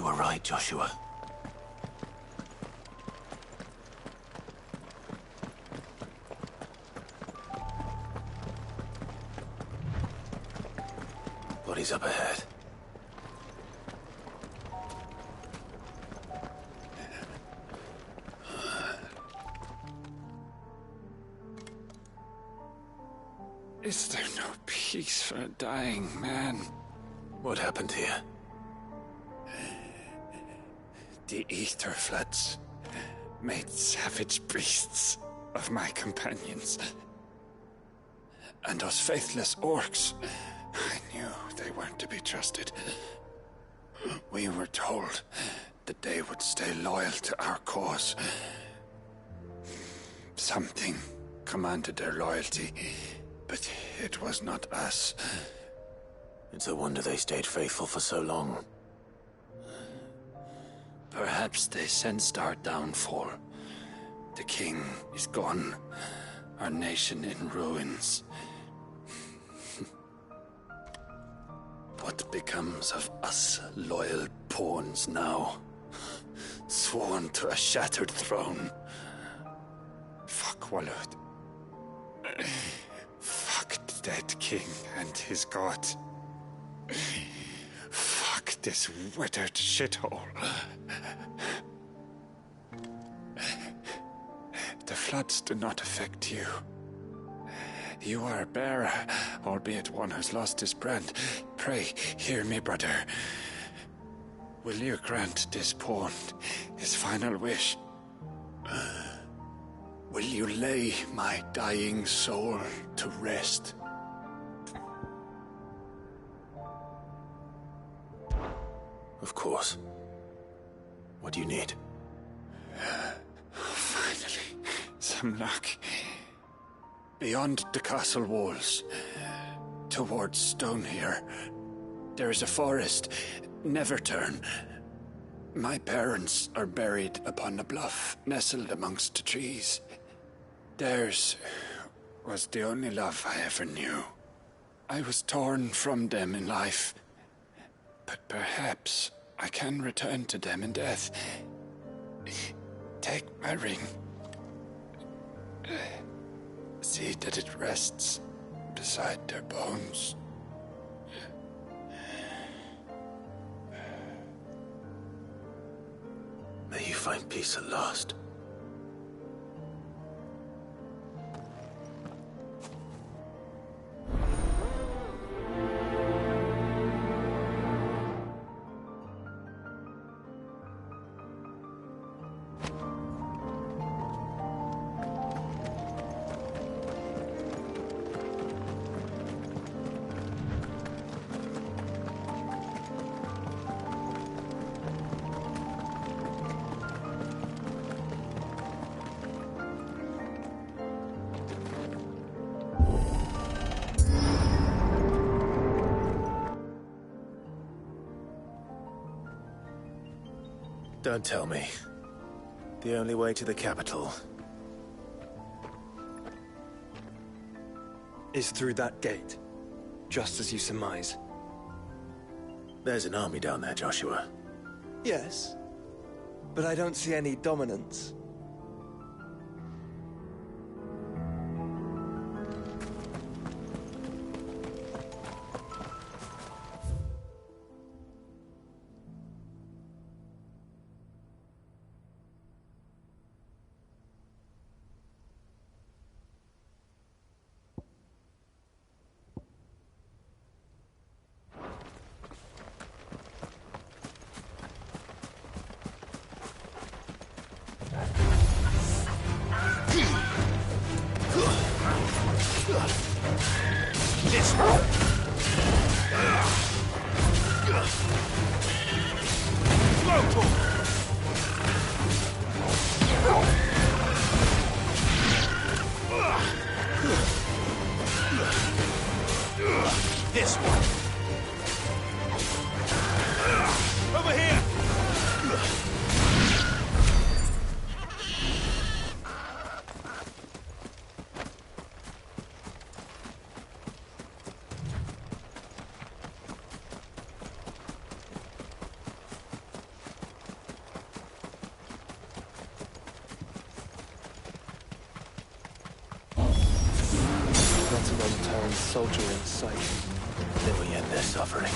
You were right, Joshua. Bodies up ahead. Is there no peace for a dying man? What happened here? The ether floods made savage beasts of my companions. And those faithless orcs, I knew they weren't to be trusted. We were told that they would stay loyal to our cause. Something commanded their loyalty, but it was not us. It's a wonder they stayed faithful for so long. Perhaps they sensed our downfall. The king is gone, our nation in ruins. What becomes of us loyal pawns now? Sworn to a shattered throne. Fuck Walud. Fuck the dead king and his god. Fuck this withered shithole. The floods do not affect you. You are a bearer, albeit one who's lost his brand. Pray, hear me, brother. Will you grant this pawn his final wish? Will you lay my dying soul to rest? Of course. What do you need? Finally, some luck. Beyond the castle walls, towards Stone here, there is a forest. Never turn. My parents are buried upon a bluff, nestled amongst the trees. Theirs was the only love I ever knew. I was torn from them in life, but perhaps I can return to them in death. Take my ring. See that it rests beside their bones. May you find peace at last. Don't tell me. The only way to the capital is through that gate, just as you surmise. There's an army down there, Joshua. Yes, but I don't see any dominance. This one. Over here. unturned soldier in sight. Then we end their suffering.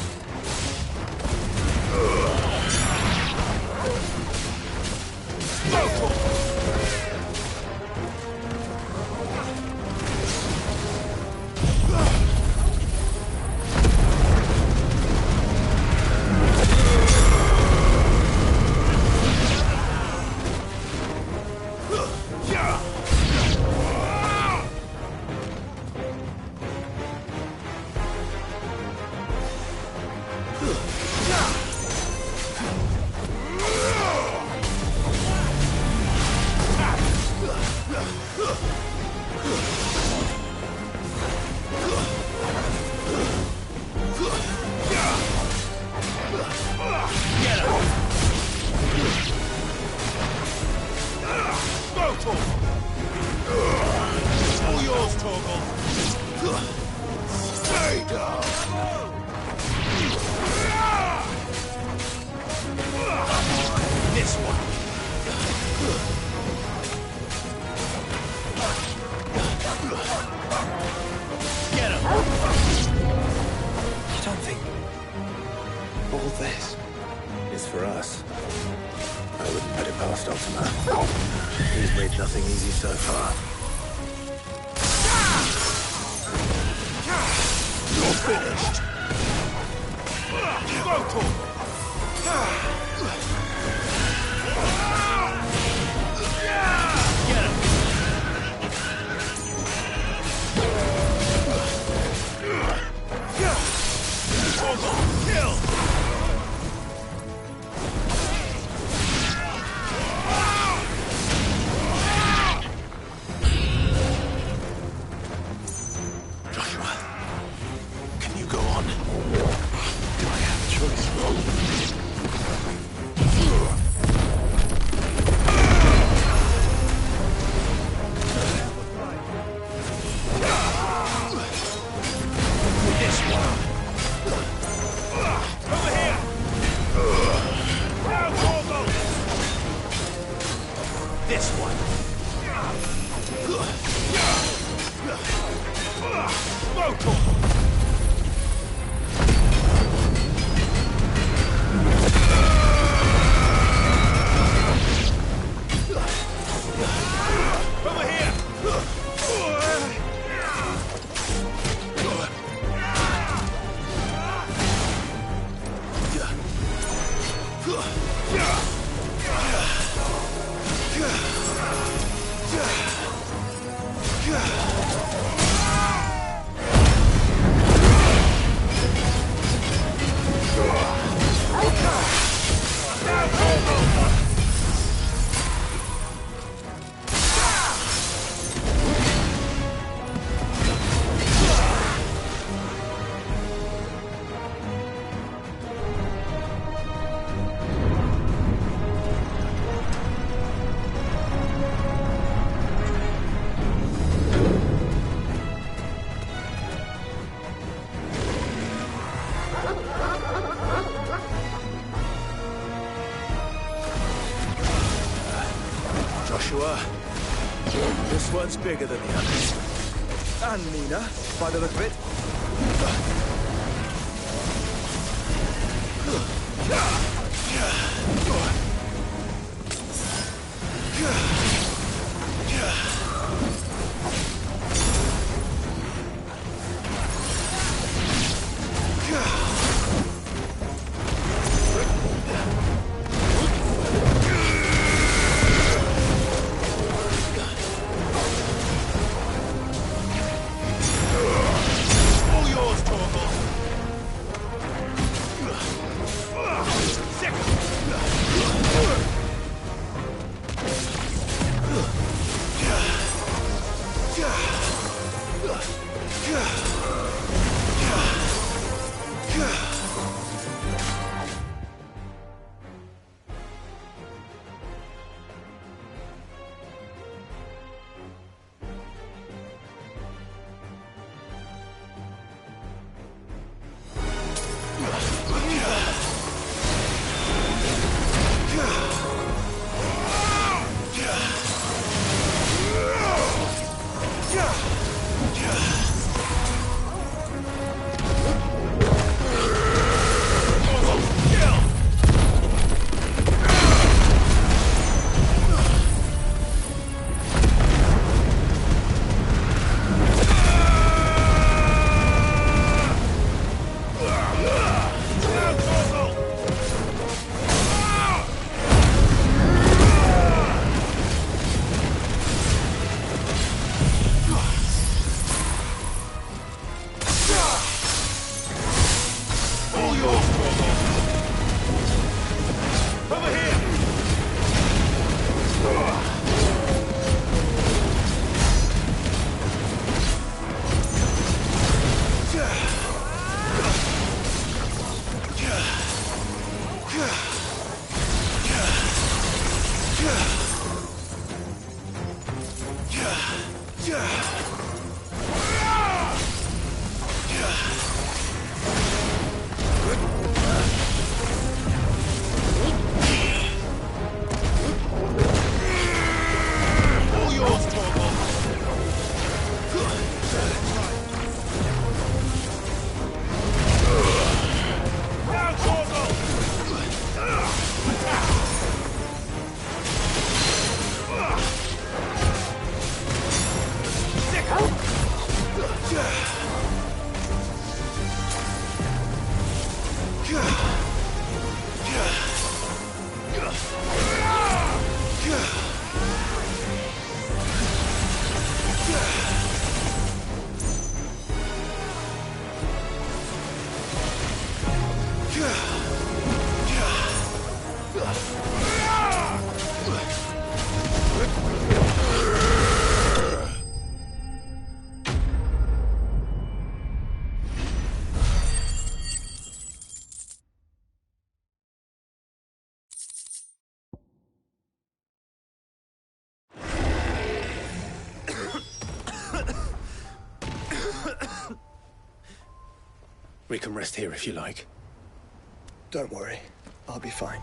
This one's bigger than the others. And Nina, by the look of it. We can rest here if you like. Don't worry. I'll be fine.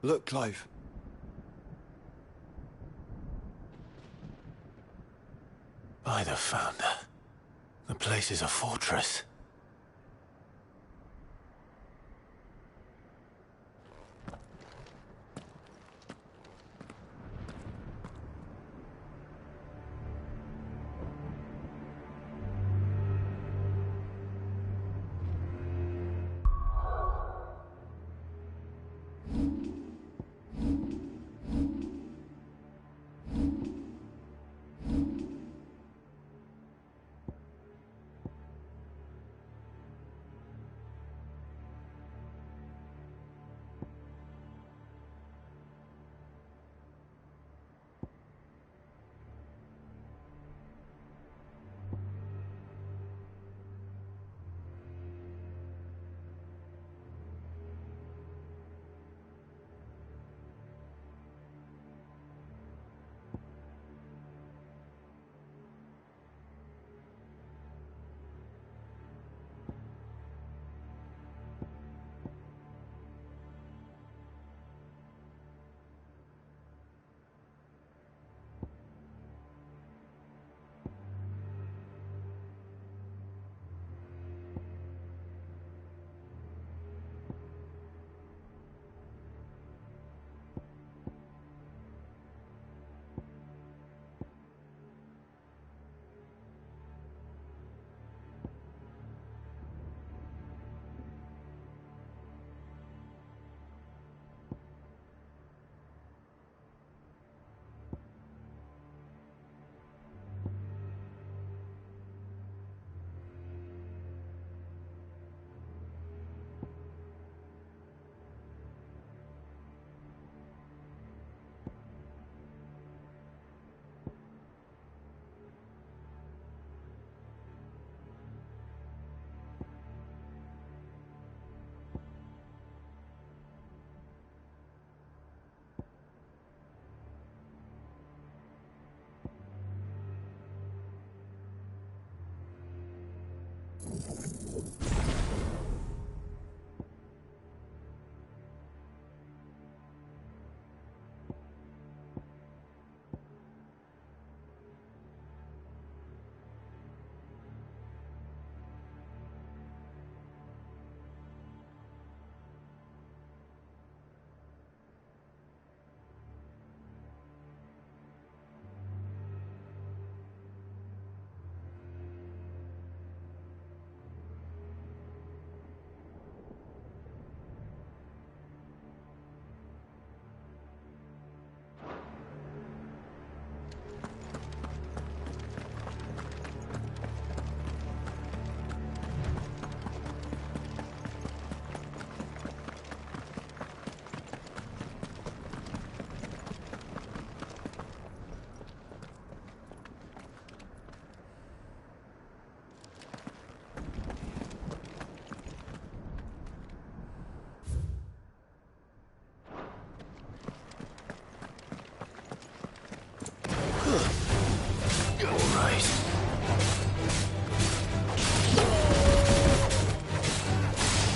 Look, Clive. By the Founder. The place is a fortress.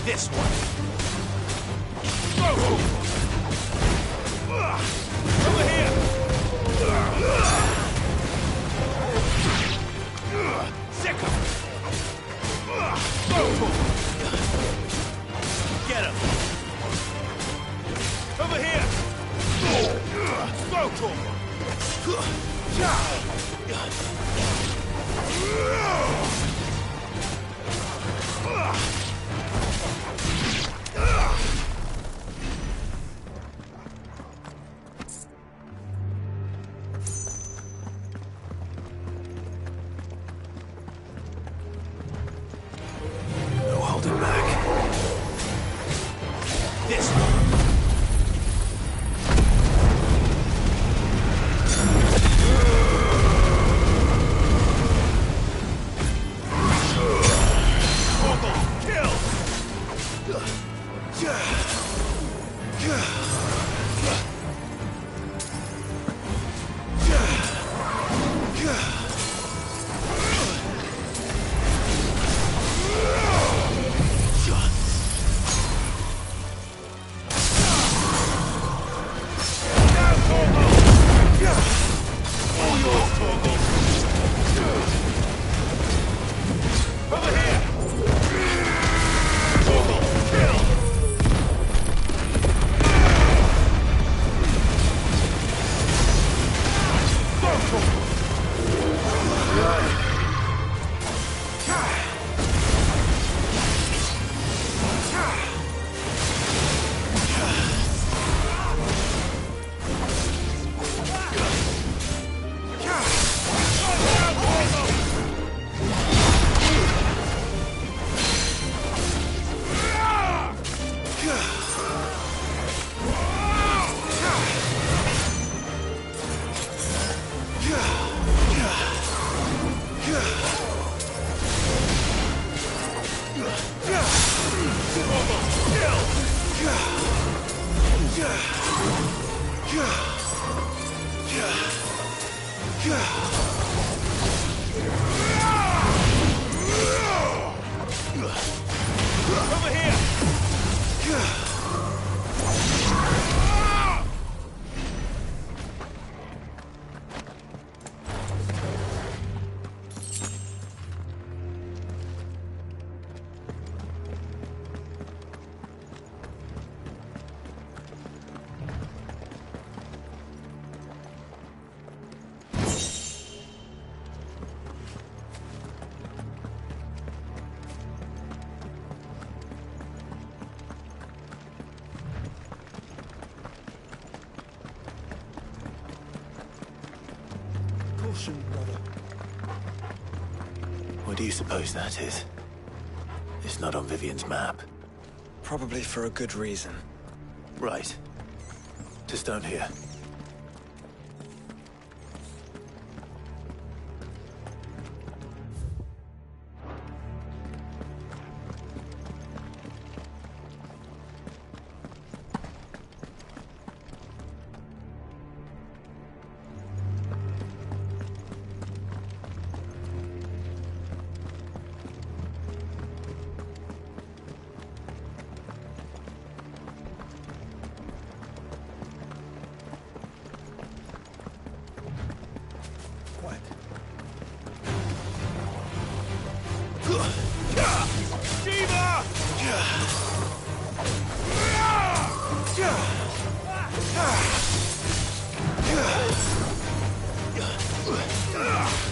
This one. Over here. Sick him. Get him. Over here. Throw to him. Over here! Brother. What do you suppose that is? It's not on Vivian's map. Probably for a good reason. Right. To stone here.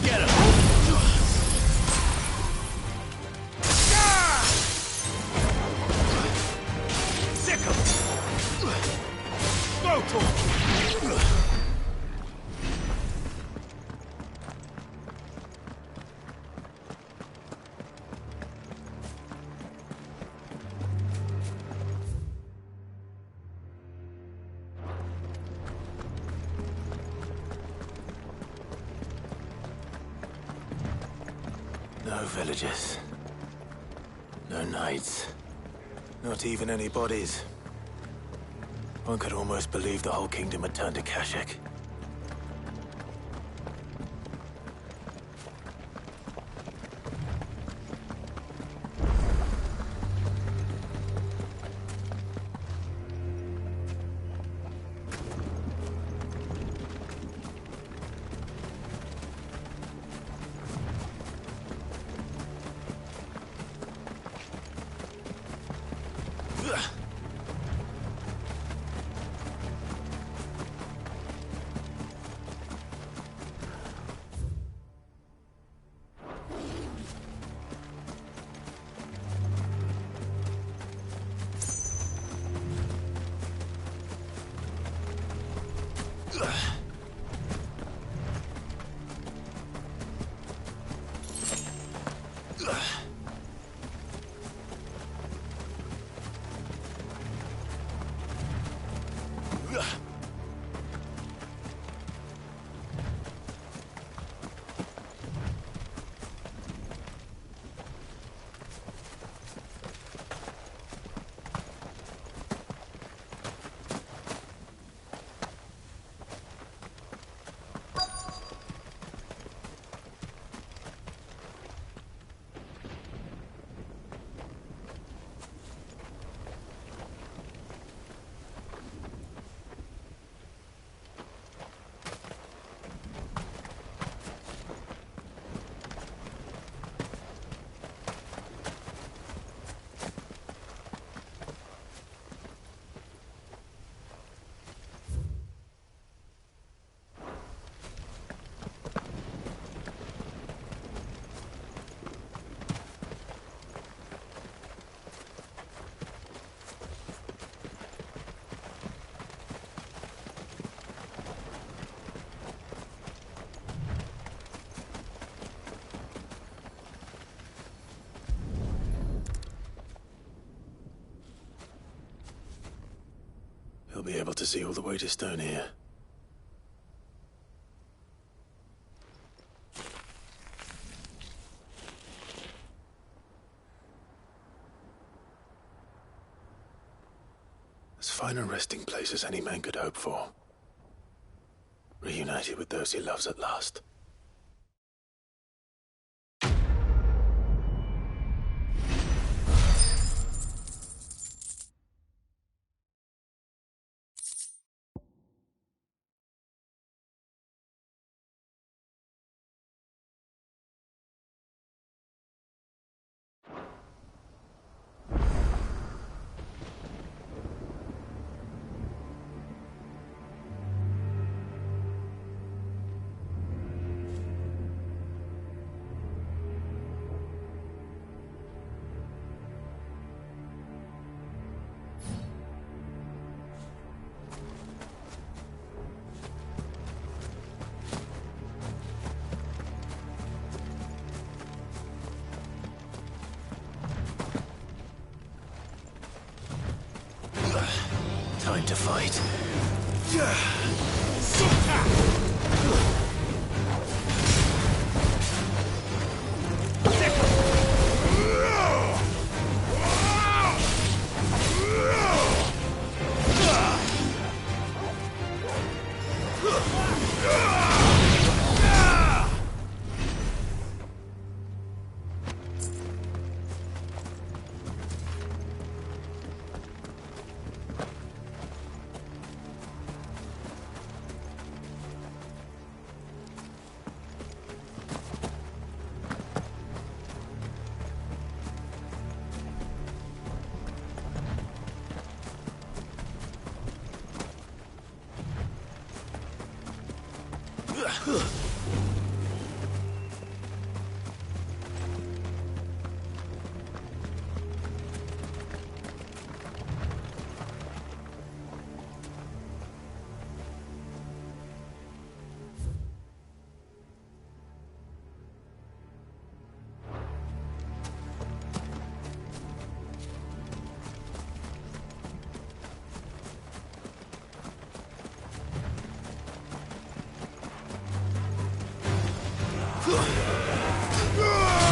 Get him! Sick him! Smoke torch! No villages. No knights. Not even any bodies. One could almost believe the whole kingdom had turned to Kashyyyk. He'll be able to see all the way to stone here. As fine a resting place as any man could hope for. Reunited with those he loves at last. Time to fight.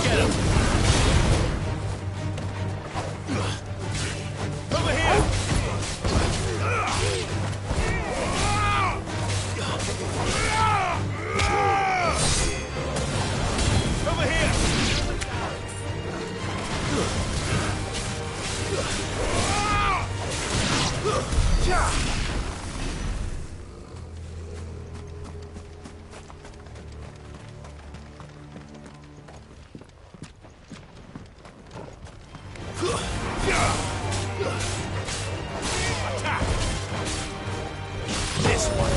Get him! Over here! Over here! This one.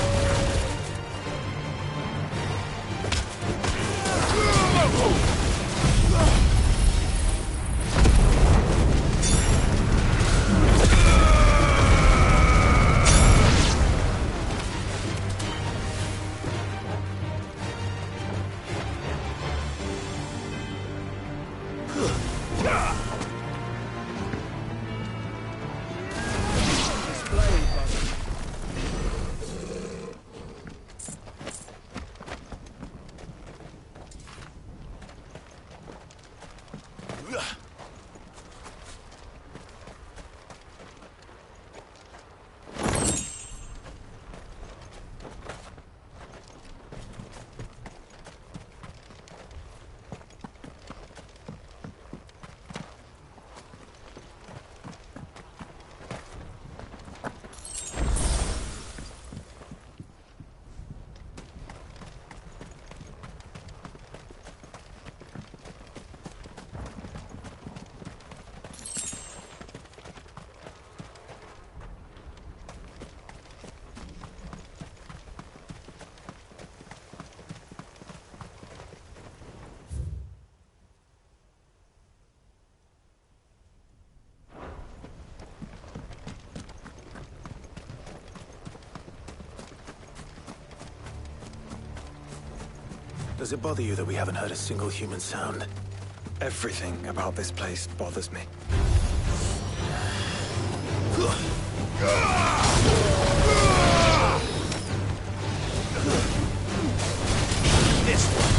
Does it bother you that we haven't heard a single human sound? Everything about this place bothers me. This one.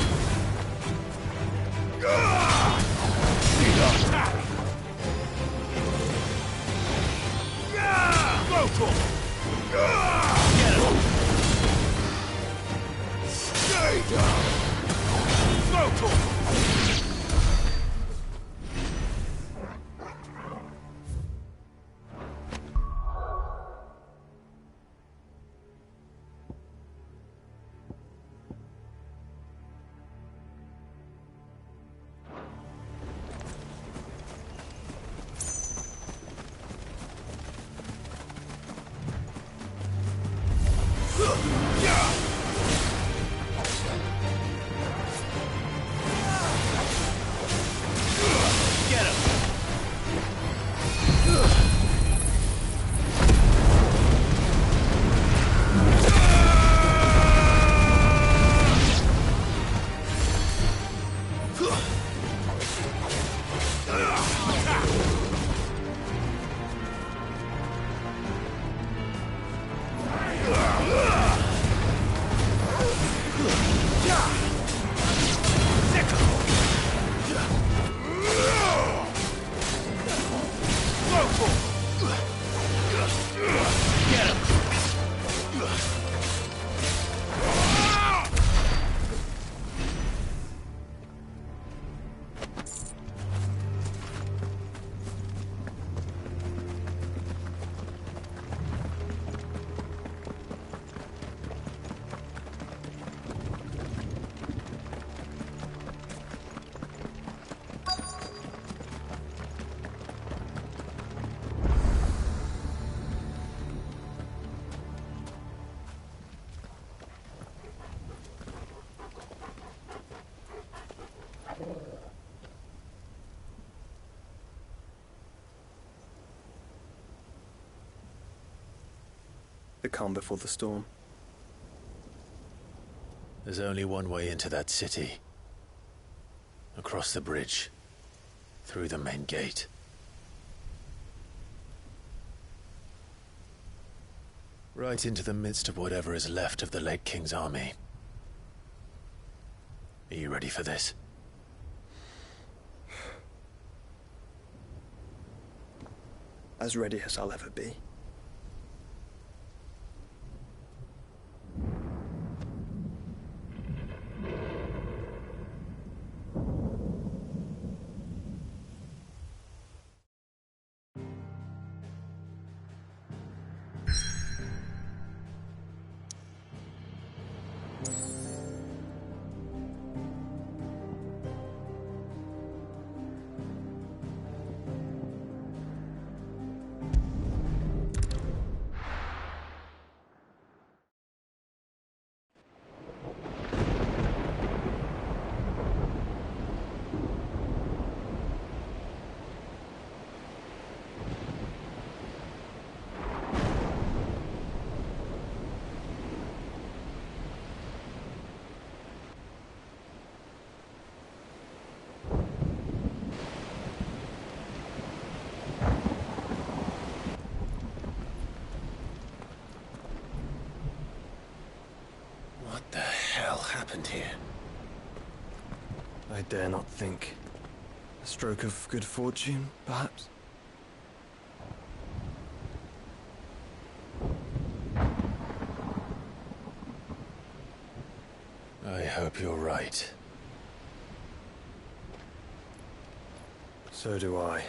Go for it. Get him. The calm before the storm. There's only one way into that city. Across the bridge. Through the main gate. Right into the midst of whatever is left of the late King's army. Are you ready for this? As ready as I'll ever be. What the hell happened here? I dare not think. A stroke of good fortune, perhaps? I hope you're right. So do I.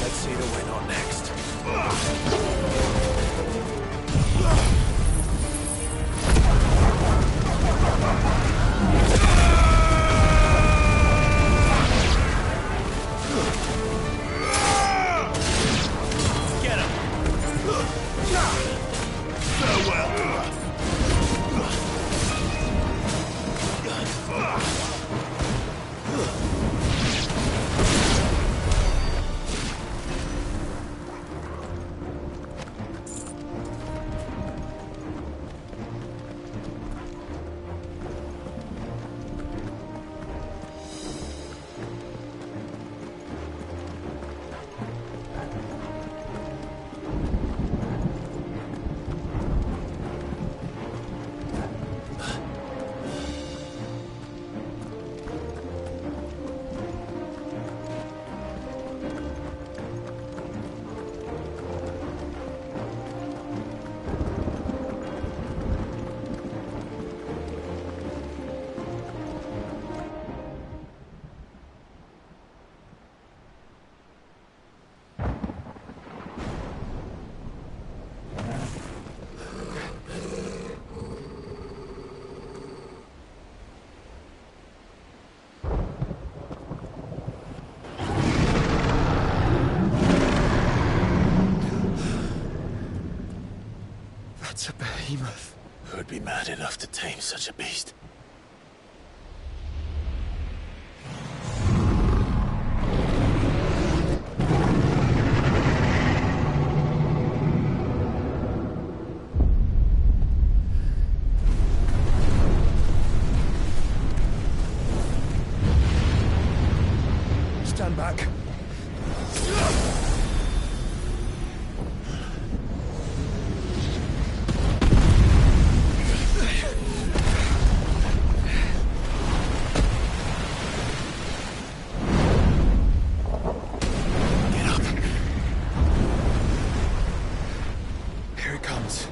Let's see the win on next. Get him! Farewell! behemoth. Who would be mad enough to tame such a beast? Stand back. Here it comes.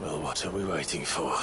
Well, what are we waiting for?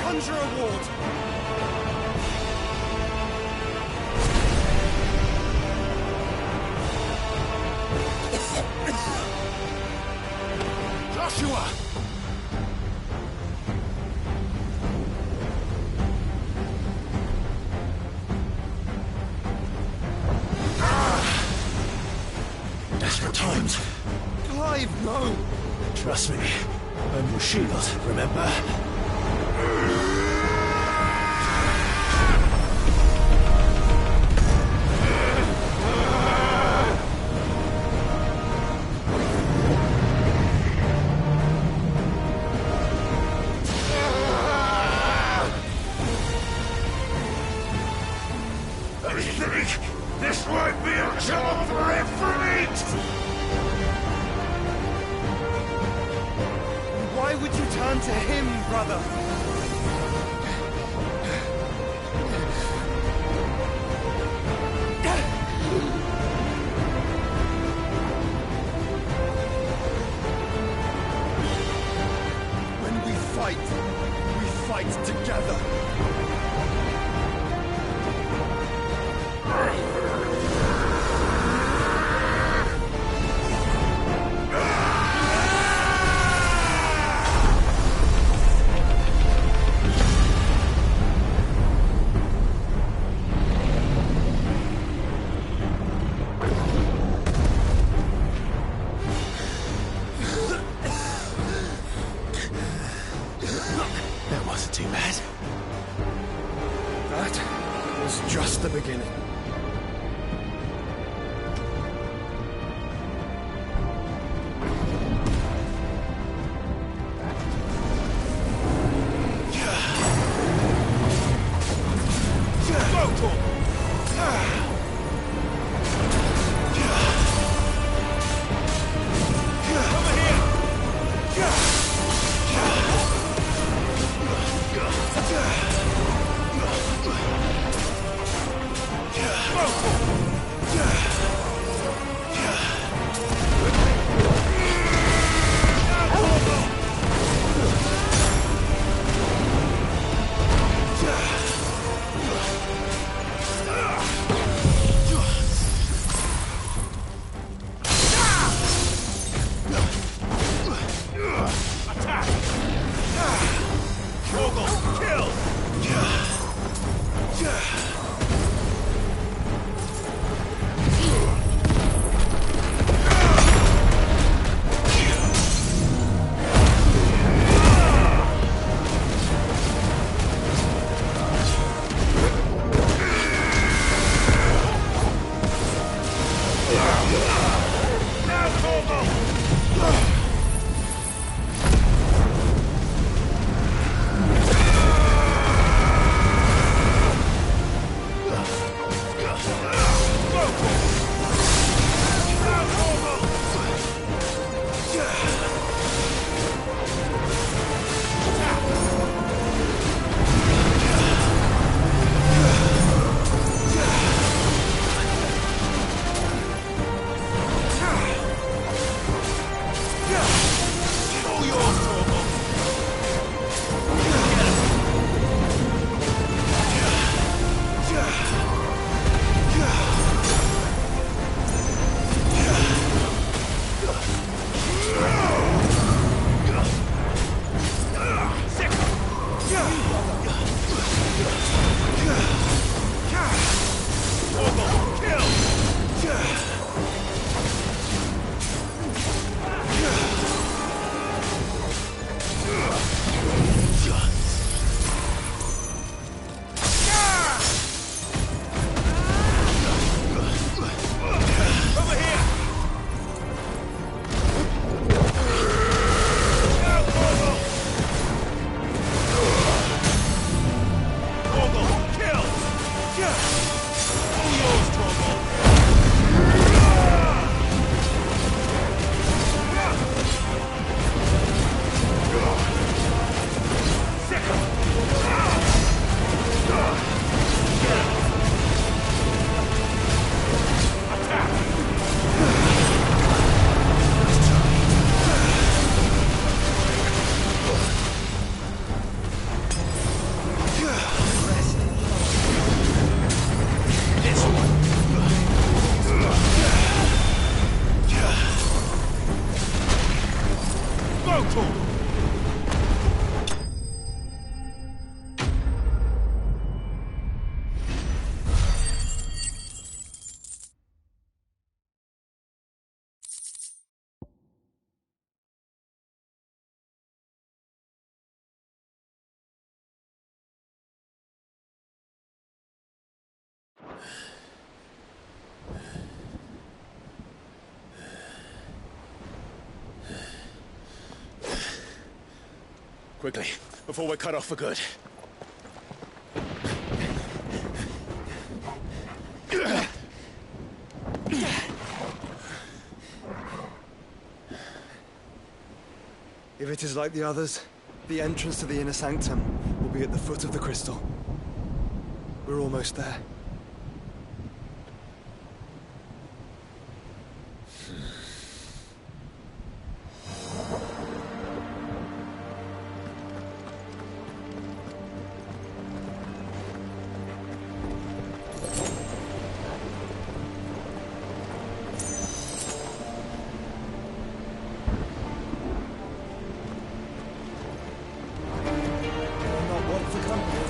Conjure Award! Joshua! Desperate times. Clive, no! Trust me. I'm your shield, remember? I think this might be a job for Ifrit! Why would you turn to him, brother? When we fight together. That wasn't too bad. That the beginning. Quickly, before we're cut off for good. If it is like the others, the entrance to the inner sanctum will be at the foot of the crystal. We're almost there. Not one for company.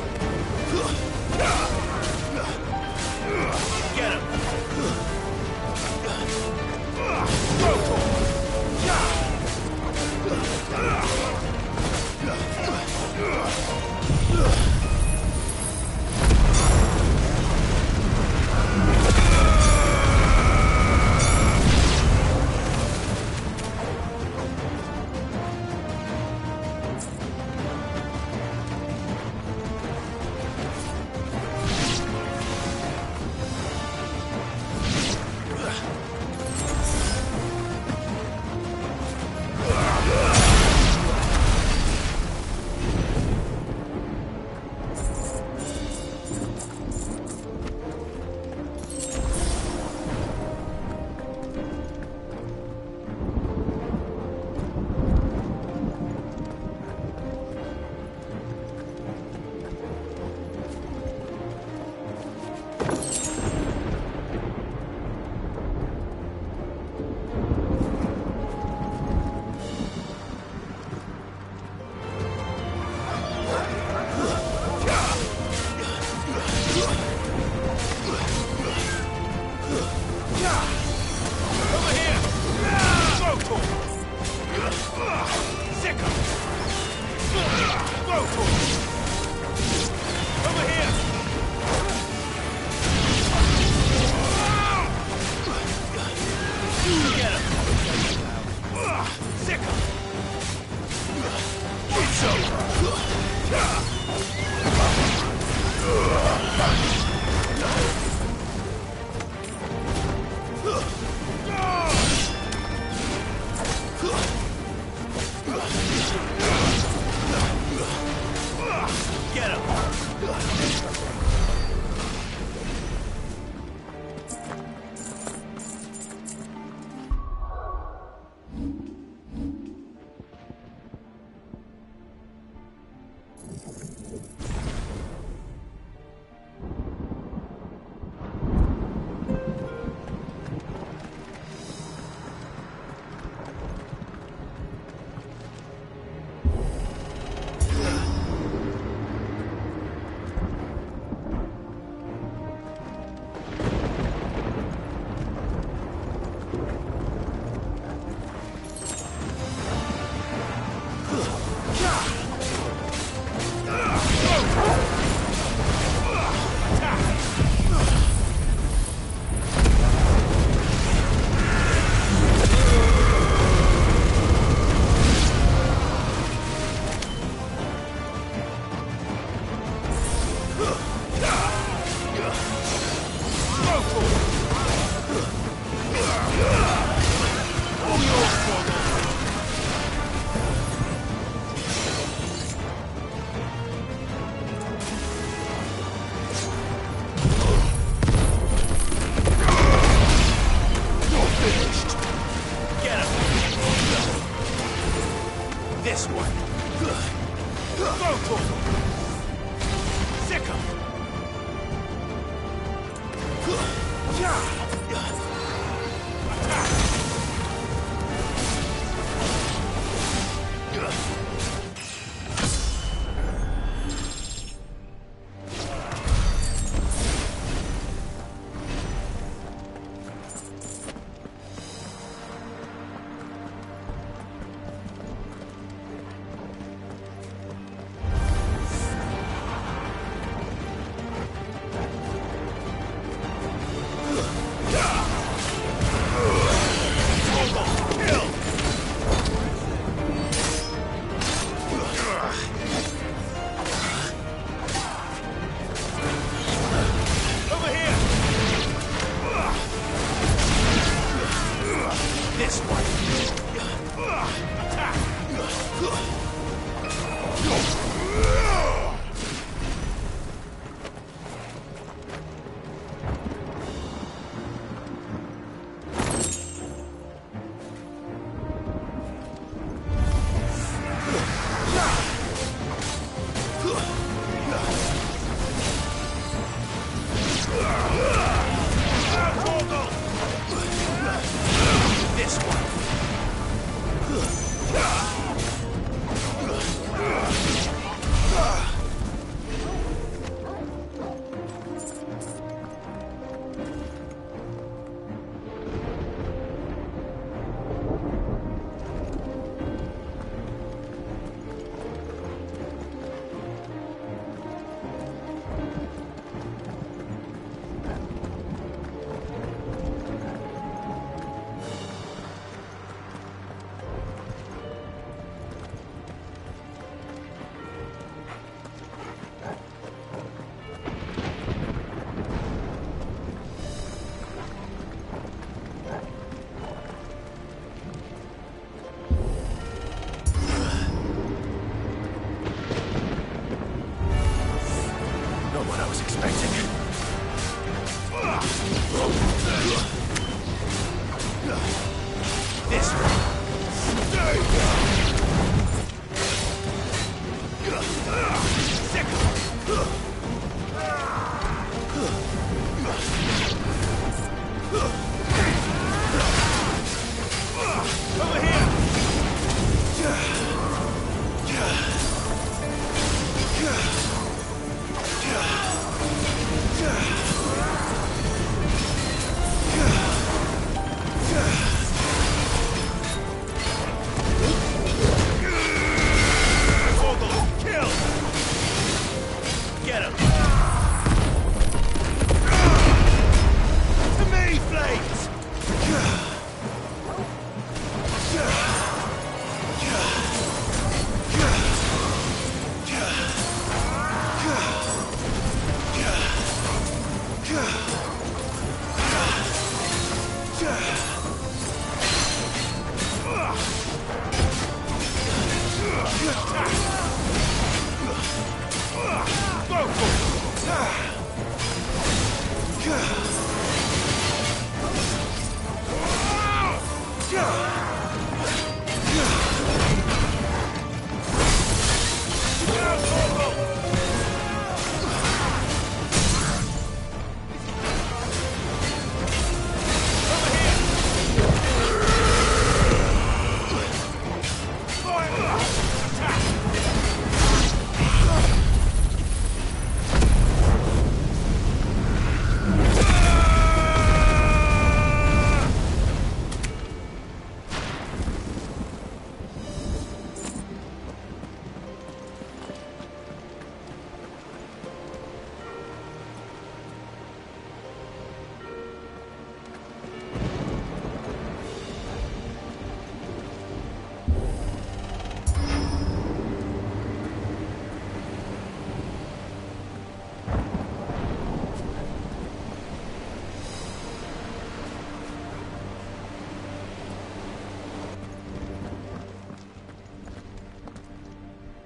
This one. Go for it. Sick 'em.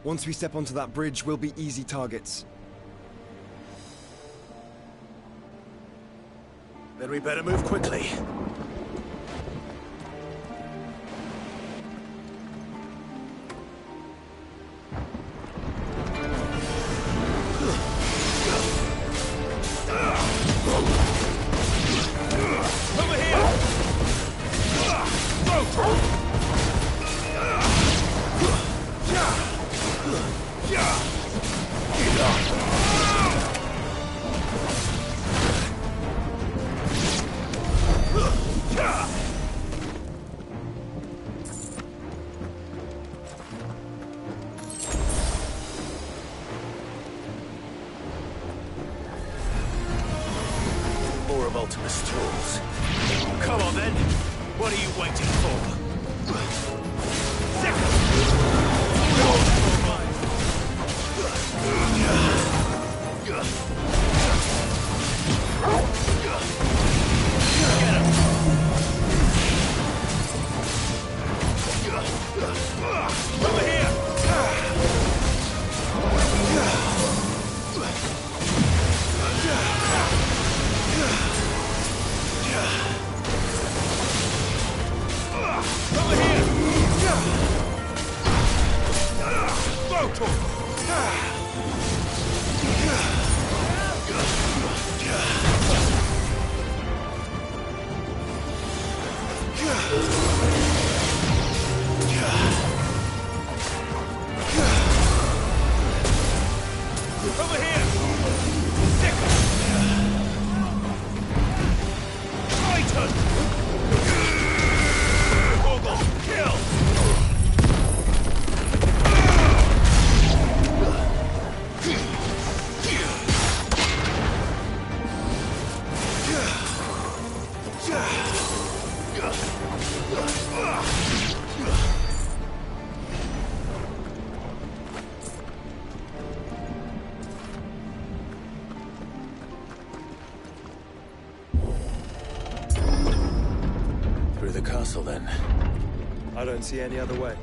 Once we step onto that bridge, we'll be easy targets. Then we better move quickly. Ultima's tools. Come on then! What are you waiting for? Over here! Over here! Throw to him! Over here! Stick him! Titan! Google! Kill! Through the castle, then. I don't see any other way.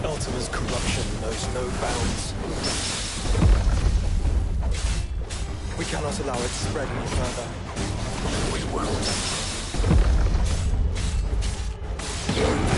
Ultima's corruption knows no bounds. We cannot allow it to spread any further. We won't. Yeah.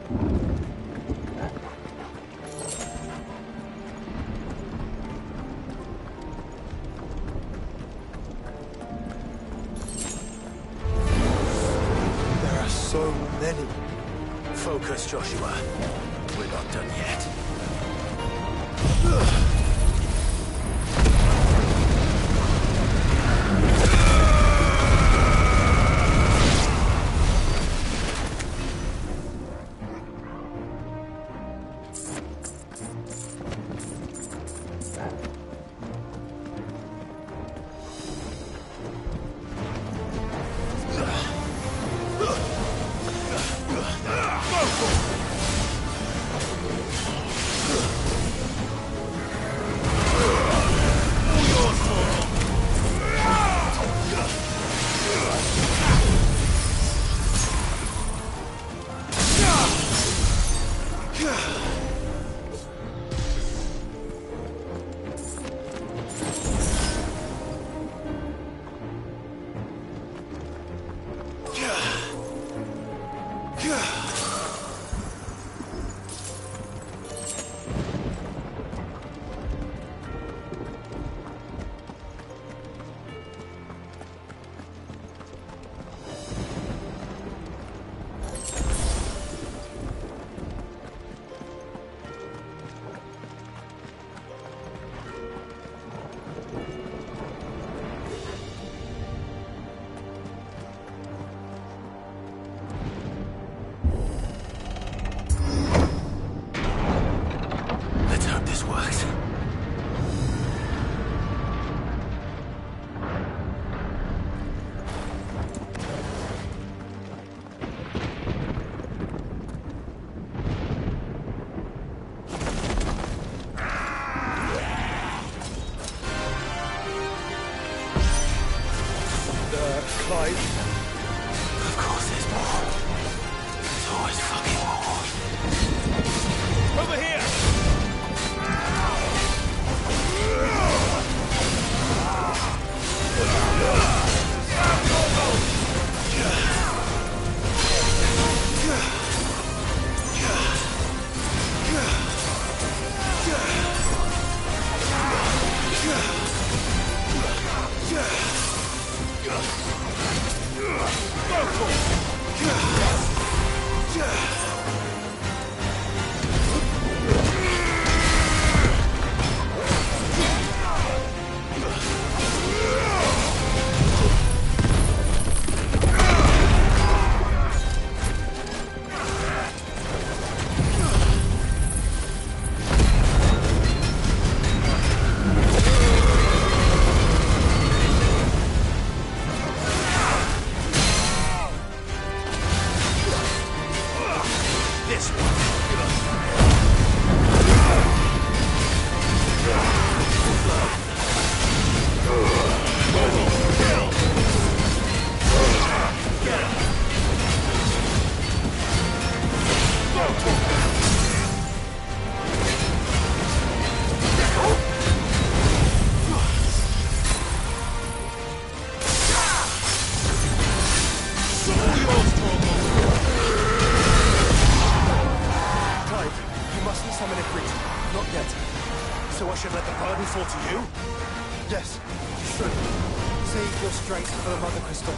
There are so many. Focus, Joshua. We're not done yet. Of course there's more. There's always fucking more. Over here! So I should let the burden fall to you? Yes, you should. Save your strength for the Mother Crystal.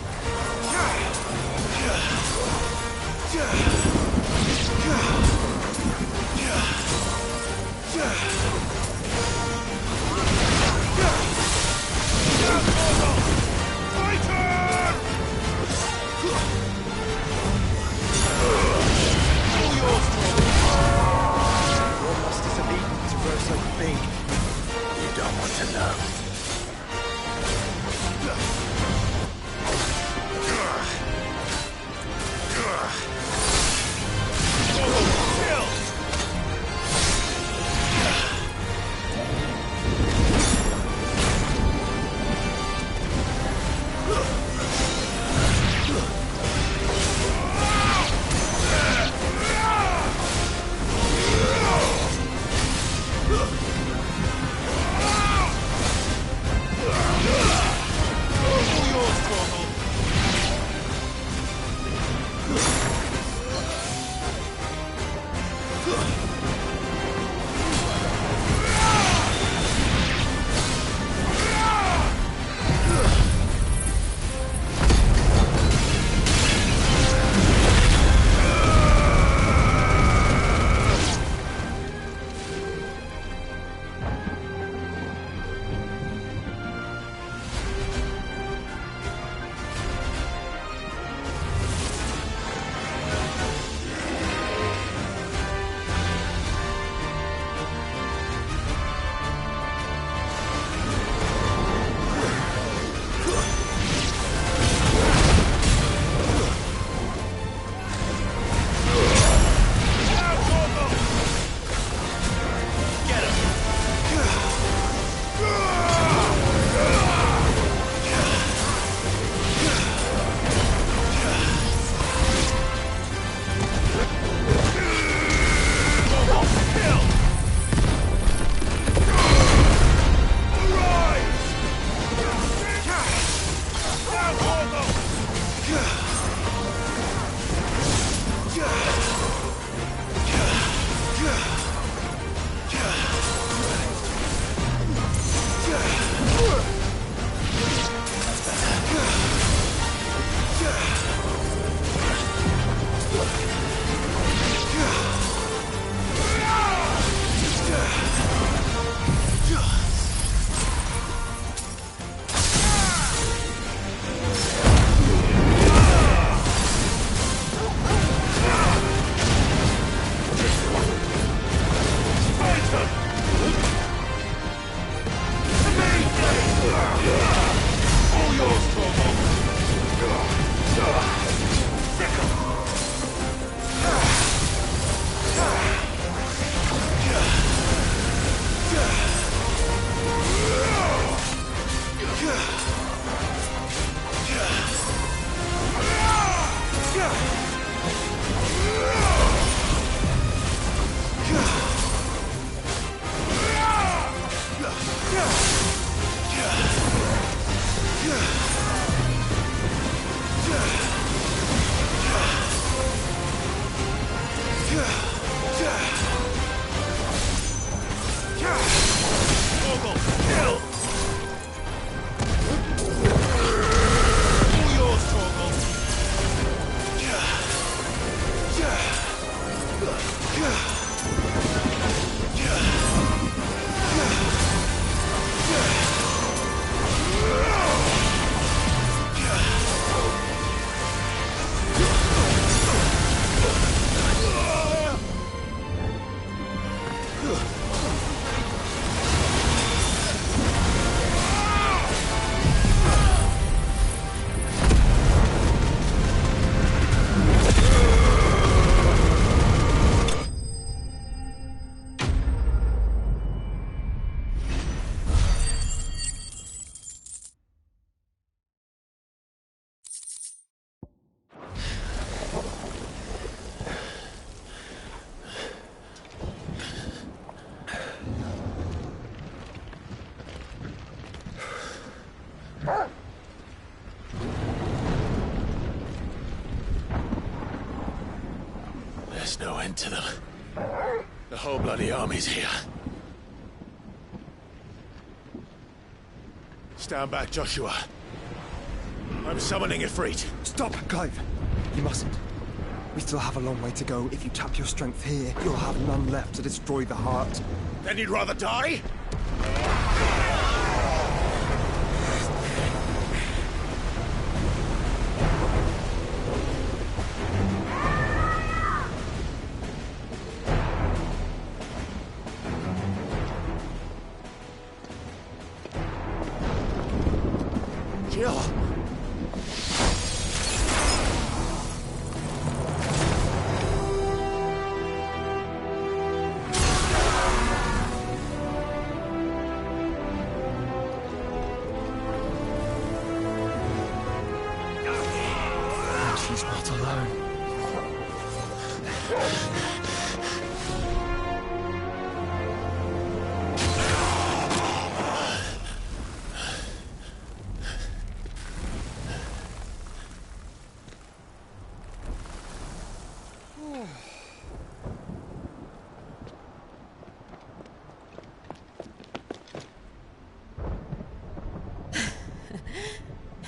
What must this have eaten to grow so big? You don't want to know. There's no end to them. The whole bloody army's here. Stand back, Joshua. I'm summoning Ifrit. Stop, Clive. You mustn't. We still have a long way to go. If you tap your strength here, you'll have none left to destroy the heart. Then you'd rather die? Kill! She's not alone.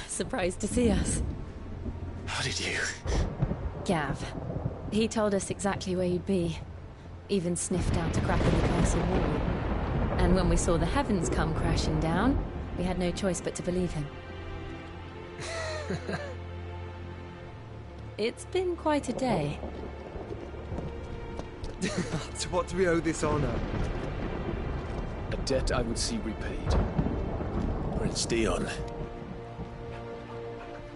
Surprised to see us. How did you? Gav. He told us exactly where you'd be. Even sniffed out a crack in the castle wall. And when we saw the heavens come crashing down, we had no choice but to believe him. It's been quite a day. To what do we owe this honor? A debt I would see repaid. Prince Dion.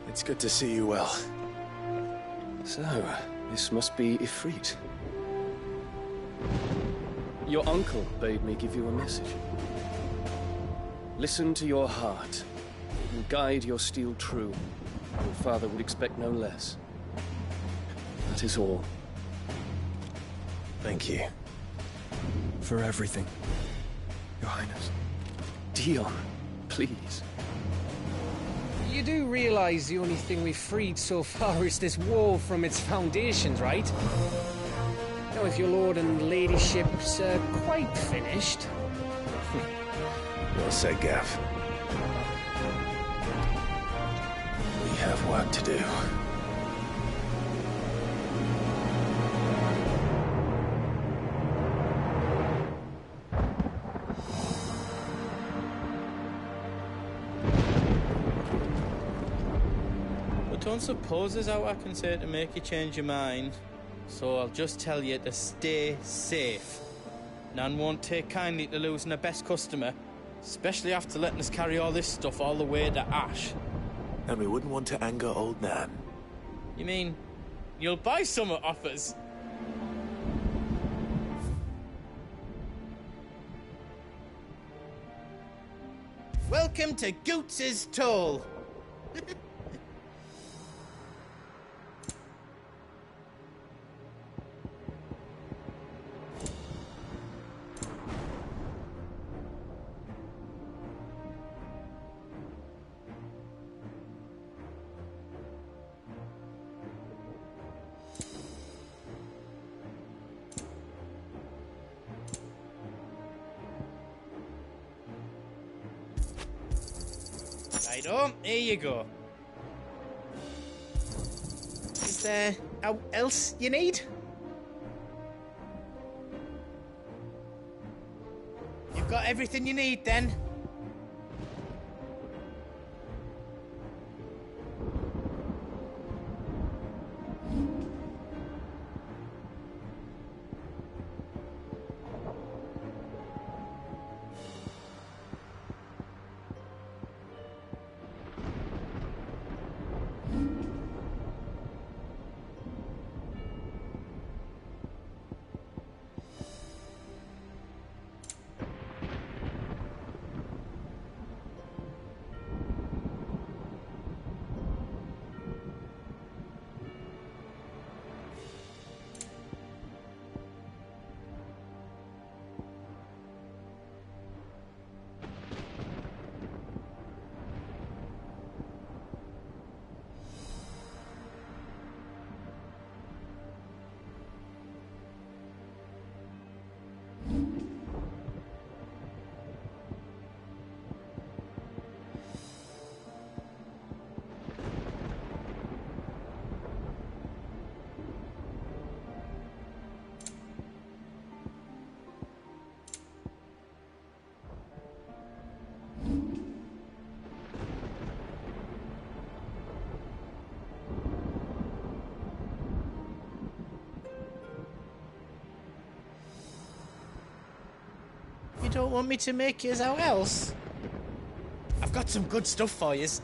It's good to see you well. So, this must be Ifrit. Your uncle bade me give you a message. Listen to your heart, and guide your steel true. Your father would expect no less. That is all. Thank you. For everything, Your Highness. Dion, please. You do realize the only thing we've freed so far is this wall from its foundations, right? Now, if your lord and ladyship's quite finished... Well said, Gav. We have work to do. don't suppose there's how I can say to make you change your mind. So I'll just tell you to stay safe. Nan won't take kindly to losing her best customer, especially after letting us carry all this stuff all the way to Ash. And we wouldn't want to anger old Nan. You mean, you'll buy some off us? Welcome to Goots's Toll. Righto, here you go. Is there else you need? You've got everything you need then? You don't want me to make yours out else? I've got some good stuff for yous.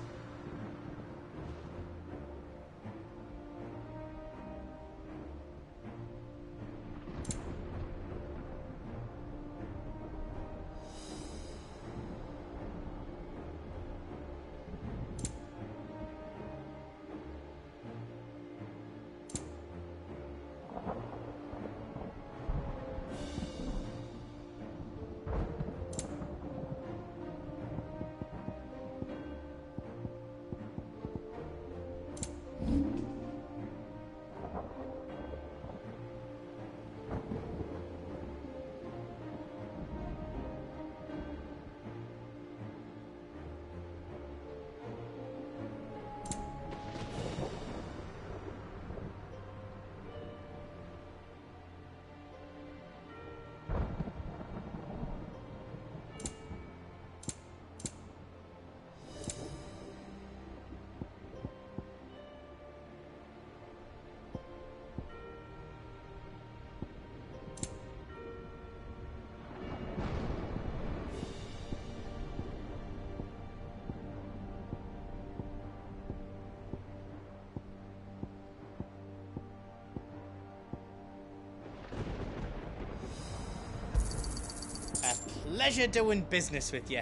Pleasure doing business with you.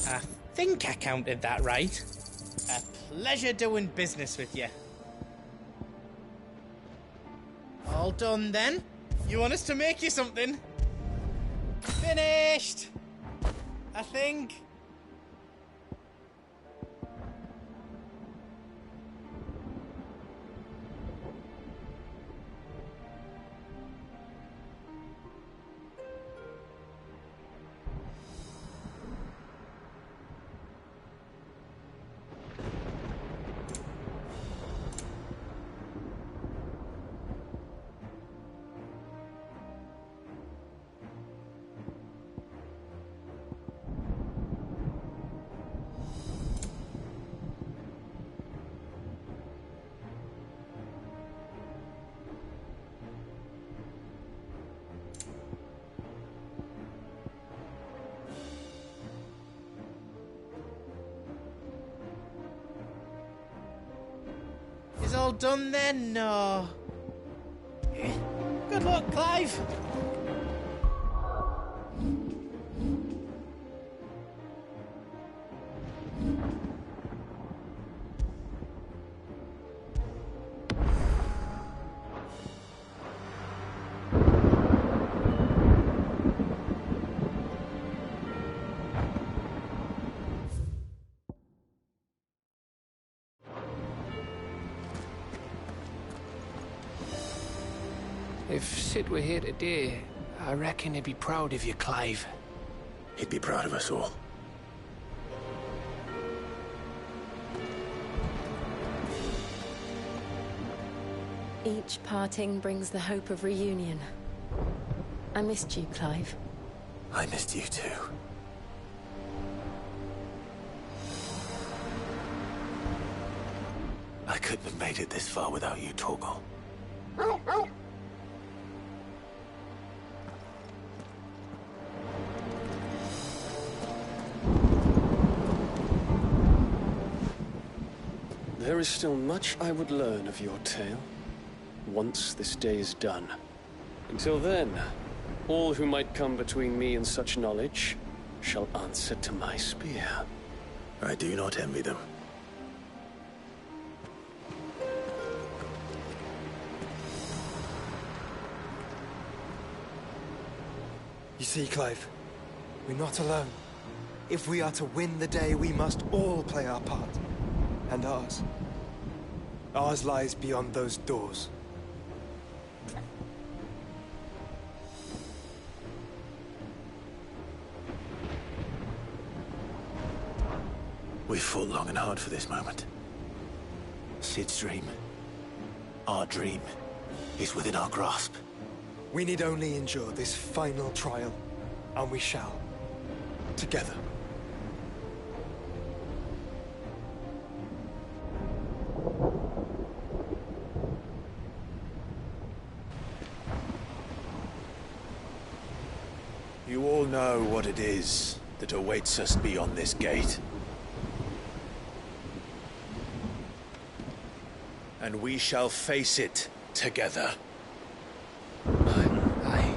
I think I counted that right. A pleasure doing business with you. All done then? You want us to make you something? Finished! I think. all done then, no? Good luck, Clive. If Sid were here today, I reckon he'd be proud of you, Clive. He'd be proud of us all. Each parting brings the hope of reunion. I missed you, Clive. I missed you too. I couldn't have made it this far without you, Torgal. There is still much I would learn of your tale, once this day is done. Until then, all who might come between me and such knowledge shall answer to my spear. I do not envy them. You see, Clive, we're not alone. If we are to win the day, we must all play our part. And ours. Ours lies beyond those doors. We've fought long and hard for this moment. Sid's dream, our dream, is within our grasp. We need only endure this final trial, and we shall. Together. You all know what it is that awaits us beyond this gate. And we shall face it together. Aye.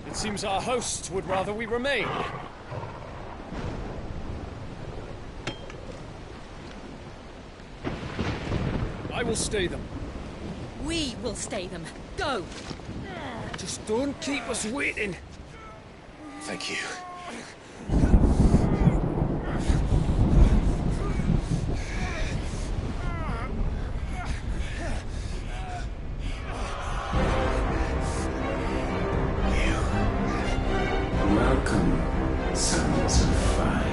It seems our hosts would rather we remain. I will stay them. We will stay them. Go! Just don't keep us waiting. Thank you. Welcome, sons of fire.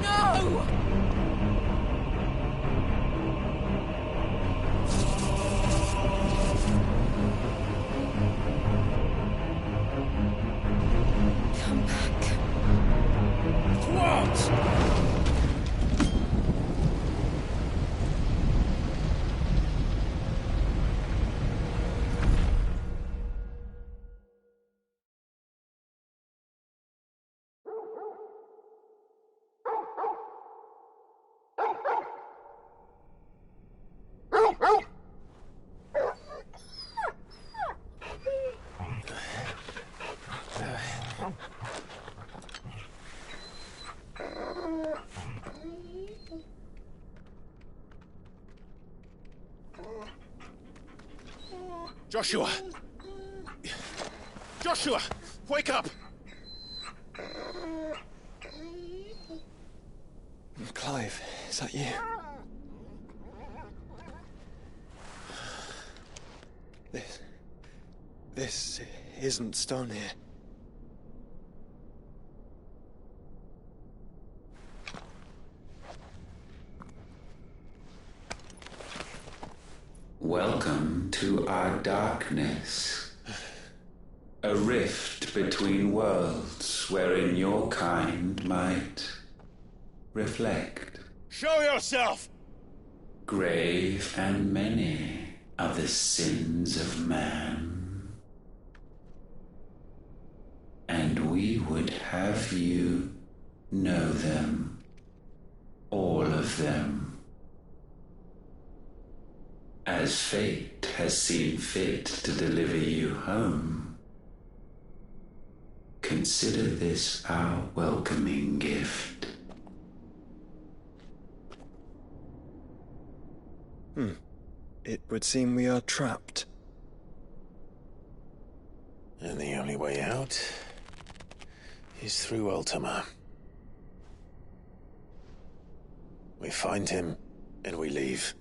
No! Come back. What? Joshua! Joshua! Wake up! Clive, is that you? This isn't stone here. Welcome to into our darkness. A rift between worlds wherein your kind might reflect. Show yourself! Grave and many are the sins of man, and we would have you know them, all of them, as fate has seen fit to deliver you home. Consider this our welcoming gift. It would seem we are trapped. And the only way out is through Ultima. We find him, and we leave.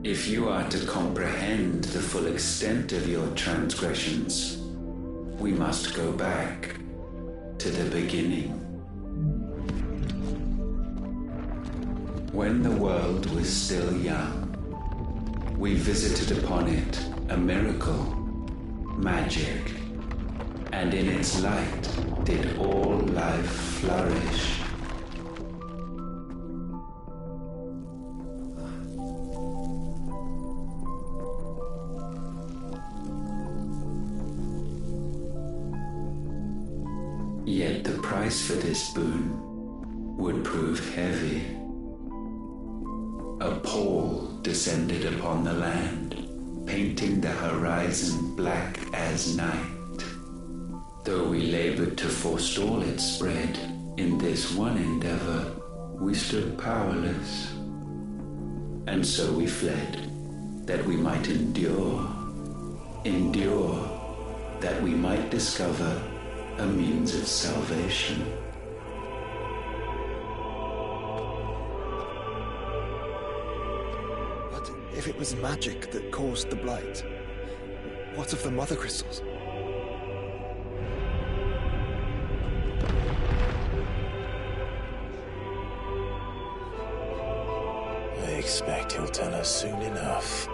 If you are to comprehend the full extent of your transgressions, we must go back to the beginning. When the world was still young, we visited upon it a miracle, magic, and in its light did all life flourish. Yet the price for this boon would prove heavy. A pall descended upon the land, painting the horizon black as night. Though we labored to forestall its spread, in this one endeavor we stood powerless. And so we fled, that we might endure, that we might discover a means of salvation. But if it was magic that caused the blight, what of the mother crystals? I expect he'll tell us soon enough.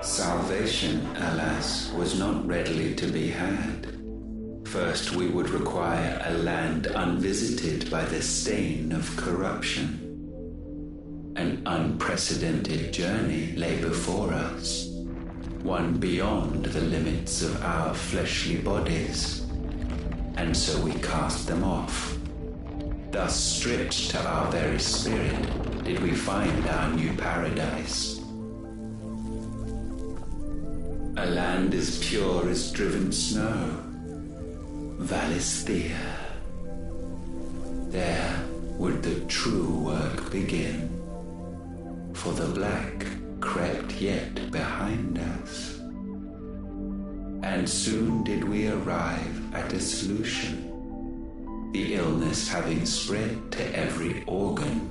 Salvation, alas, was not readily to be had. First, we would require a land unvisited by the stain of corruption. An unprecedented journey lay before us, one beyond the limits of our fleshly bodies, and so we cast them off. Thus, stripped to our very spirit, did we find our new paradise. A land as pure as driven snow, Valisthea. There would the true work begin, for the black crept yet behind us. And soon did we arrive at a solution. The illness having spread to every organ,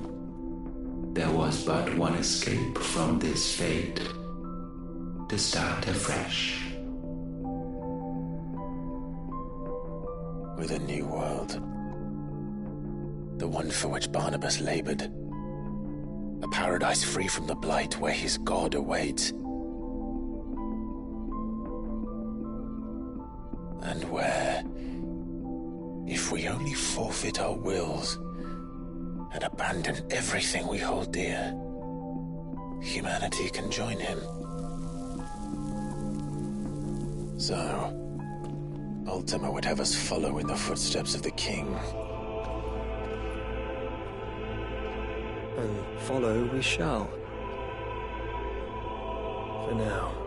there was but one escape from this fate: to start afresh. With a new world. The one for which Barnabas labored. A paradise free from the blight where his God awaits. And where, if we only forfeit our wills and abandon everything we hold dear, humanity can join him. So, Ultima would have us follow in the footsteps of the king. And follow we shall. For now.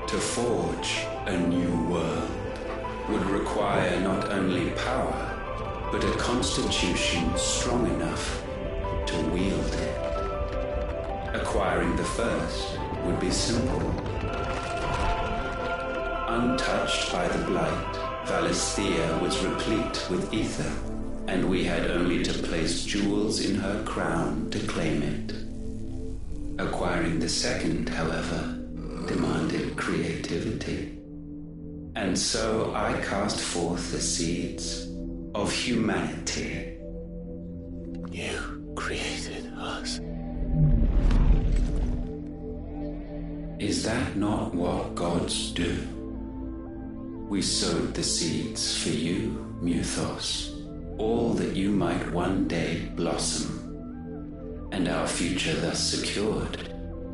To forge a new world would require not only power, but a constitution strong enough to wield it. Acquiring the first would be simple. Untouched by the blight, Valisthea was replete with ether, and we had only to place jewels in her crown to claim it. Acquiring the second, however, demanded creativity. And so I cast forth the seeds of humanity. You created us. Is that not what gods do? We sowed the seeds for you, Muthos, all that you might one day blossom. And our future thus secured,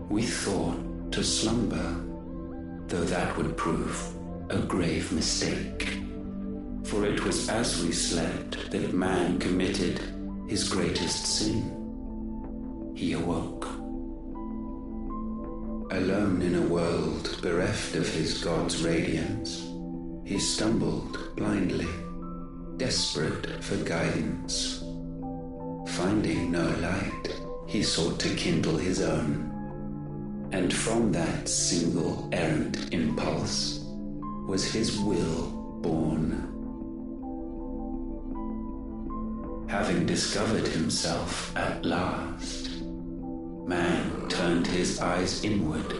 we thought to slumber, though that would prove a grave mistake. For it was as we slept that man committed his greatest sin. He awoke. Alone in a world bereft of his God's radiance, he stumbled blindly, desperate for guidance. Finding no light, he sought to kindle his own. And from that single errant impulse was his will born. Having discovered himself at last, man turned his eyes inward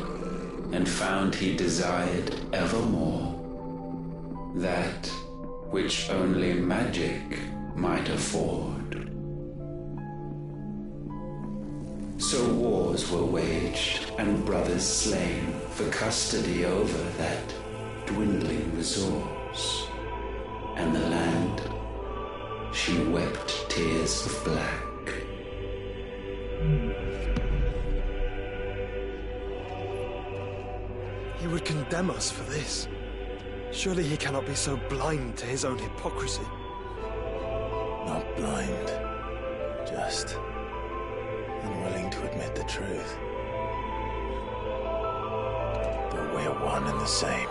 and found he desired evermore that which only magic might afford. So wars were waged and brothers slain for custody over that dwindling resource. And the land, she wept tears of black. He would condemn us for this. Surely he cannot be so blind to his own hypocrisy. Not blind, just unwilling to admit the truth. Though we're one and the same.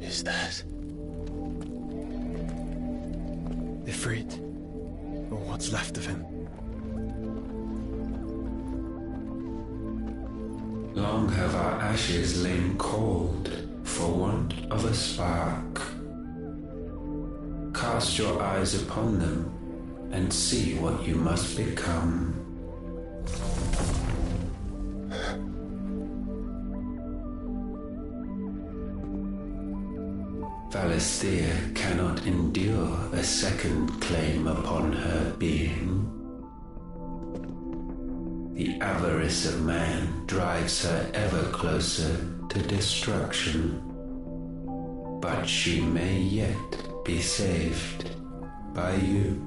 Is that Ifrit, or what's left of him? Long have our ashes lain cold, for want of a spark. Cast your eyes upon them and see what you must become. Valisthea cannot endure a second claim upon her being. The avarice of man drives her ever closer to destruction. But she may yet be saved by you.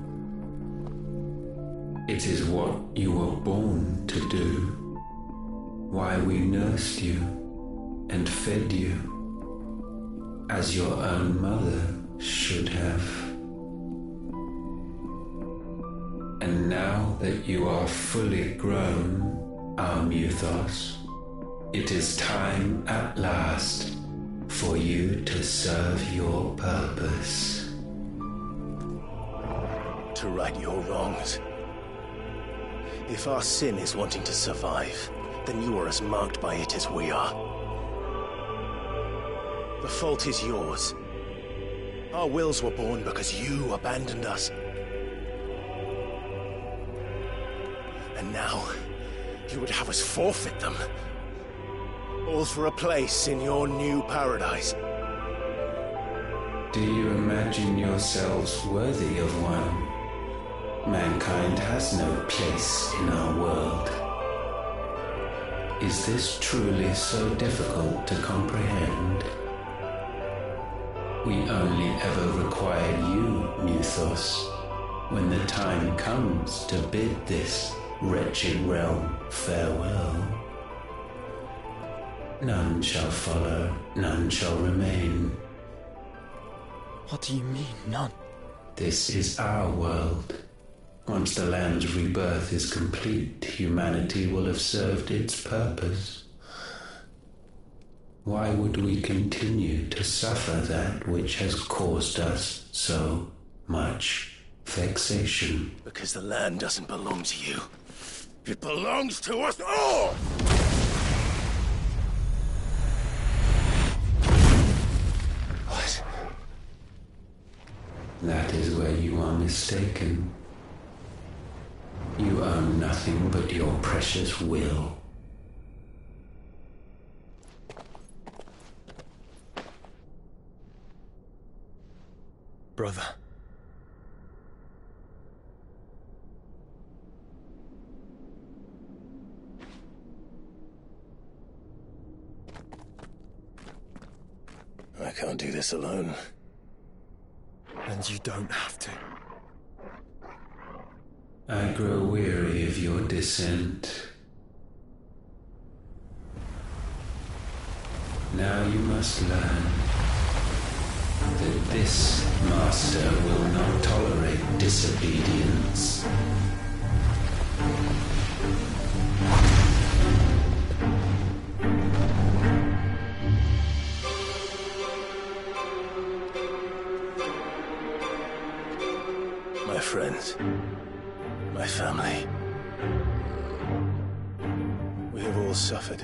It is what you were born to do, why we nursed you and fed you, as your own mother should have. And now that you are fully grown, our Muthos, it is time at last for you to serve your purpose. To right your wrongs. If our sin is wanting to survive, then you are as marked by it as we are. The fault is yours. Our wills were born because you abandoned us. And now, you would have us forfeit them. All for a place in your new paradise. Do you imagine yourselves worthy of one? Mankind has no place in our world. Is this truly so difficult to comprehend? We only ever require you, Muthos, when the time comes to bid this wretched realm farewell. None shall follow, none shall remain. What do you mean, none? This is our world. Once the land's rebirth is complete, humanity will have served its purpose. Why would we continue to suffer that which has caused us so much vexation? Because the land doesn't belong to you. It belongs to us all! What? That is where you are mistaken. You own nothing but your precious will. Brother. I can't do this alone. And you don't have to. I grow weary of your dissent. Now you must learn that this master will not tolerate disobedience. My friends, my family. We have all suffered,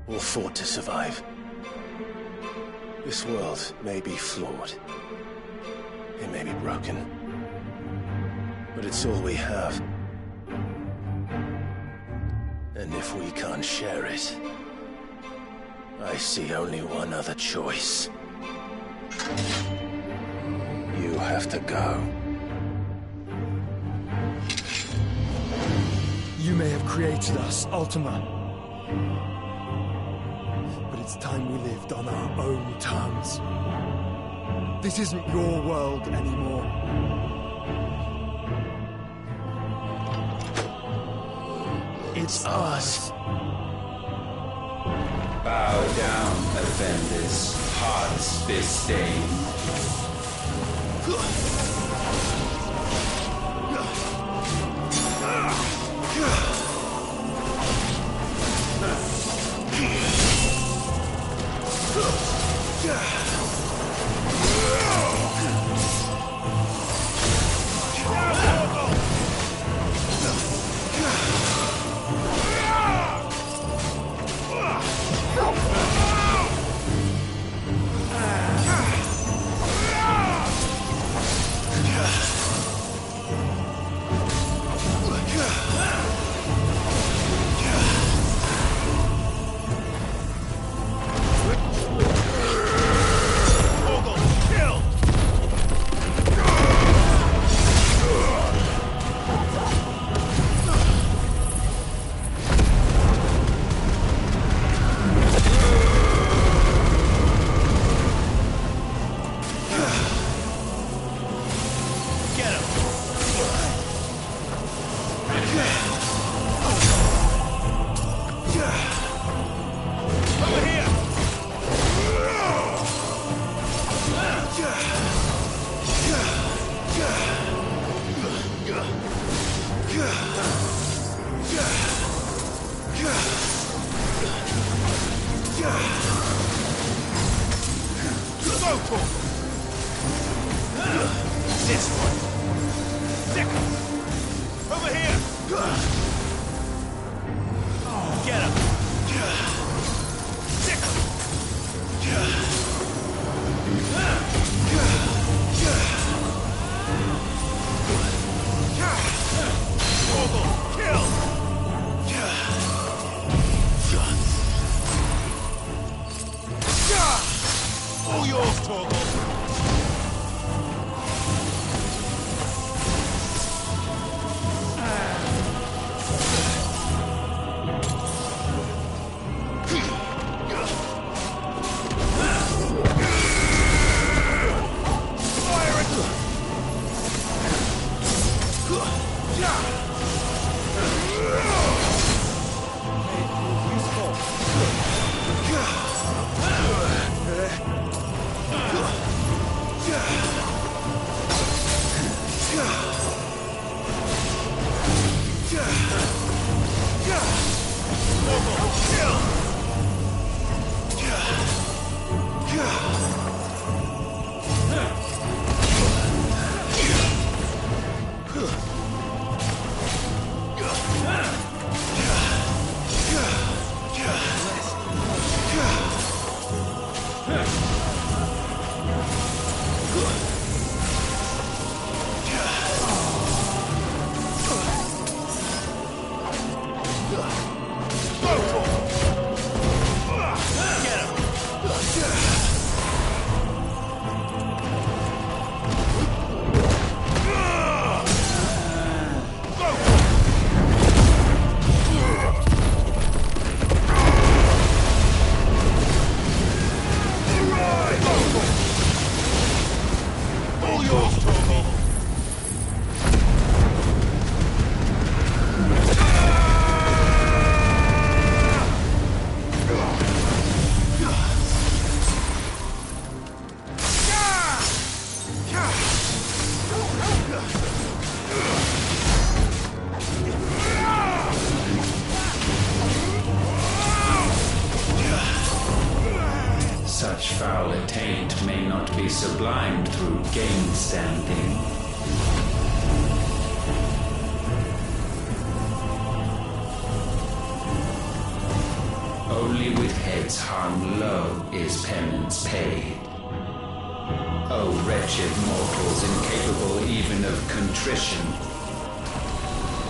all fought to survive. This world may be flawed. It may be broken. But it's all we have. And if we can't share it, I see only one other choice. You have to go. You may have created us, Ultima. But it's time we lived on our own terms. This isn't your world anymore. It's ours. Bow down, offenders, hearts disdain. This one. Over here! Get him! Kill! All yours, Torgal! Such foul attaint may not be sublimed through gainstanding. Only with heads hung low is penance paid. O wretched mortals incapable even of contrition,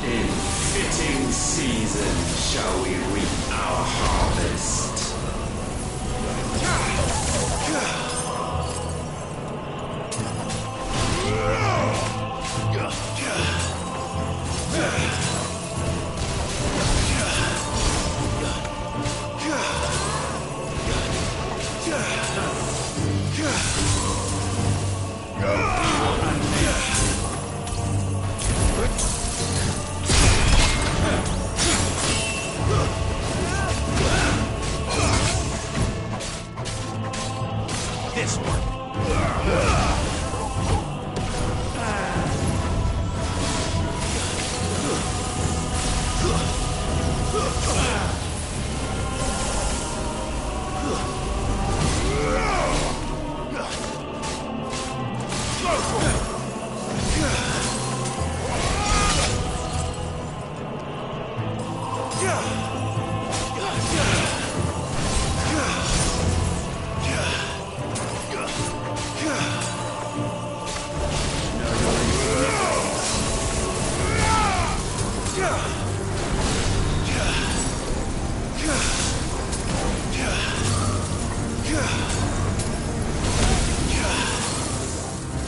in fitting season shall we reap our harvest. This one.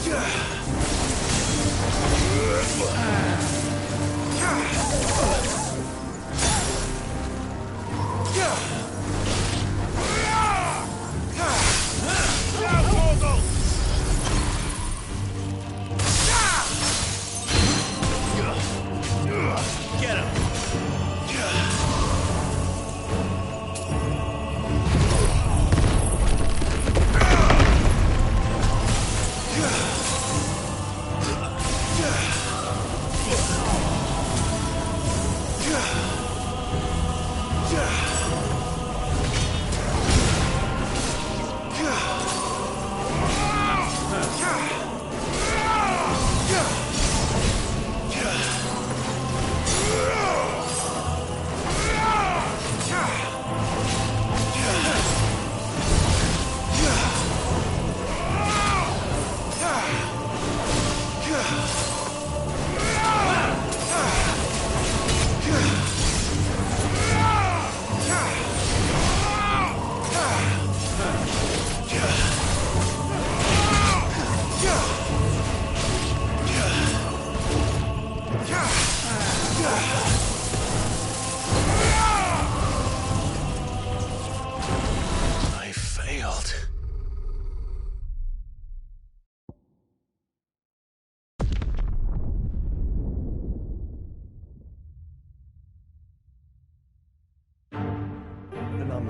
Yeah.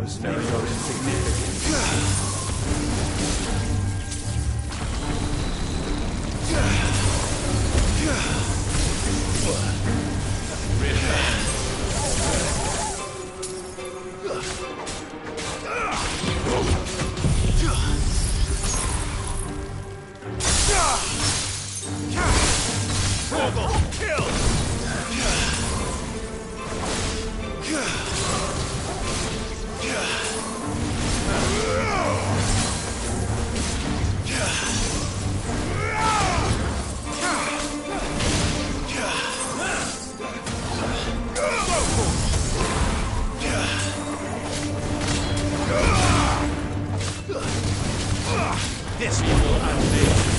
was never significant. This will unveil.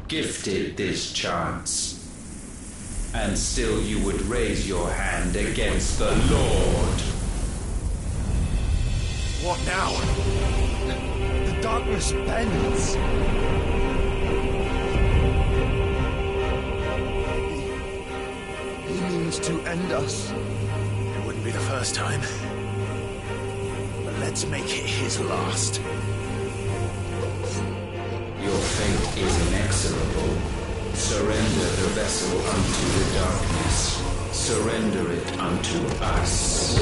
Gifted this chance, and still you would raise your hand against the Lord. What now? The darkness bends. He means to end us. It wouldn't be the first time. But let's make it his last. Your fate is inexorable. Surrender the vessel unto the darkness. Surrender it unto us.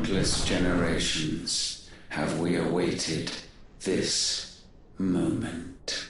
Countless generations have we awaited this moment.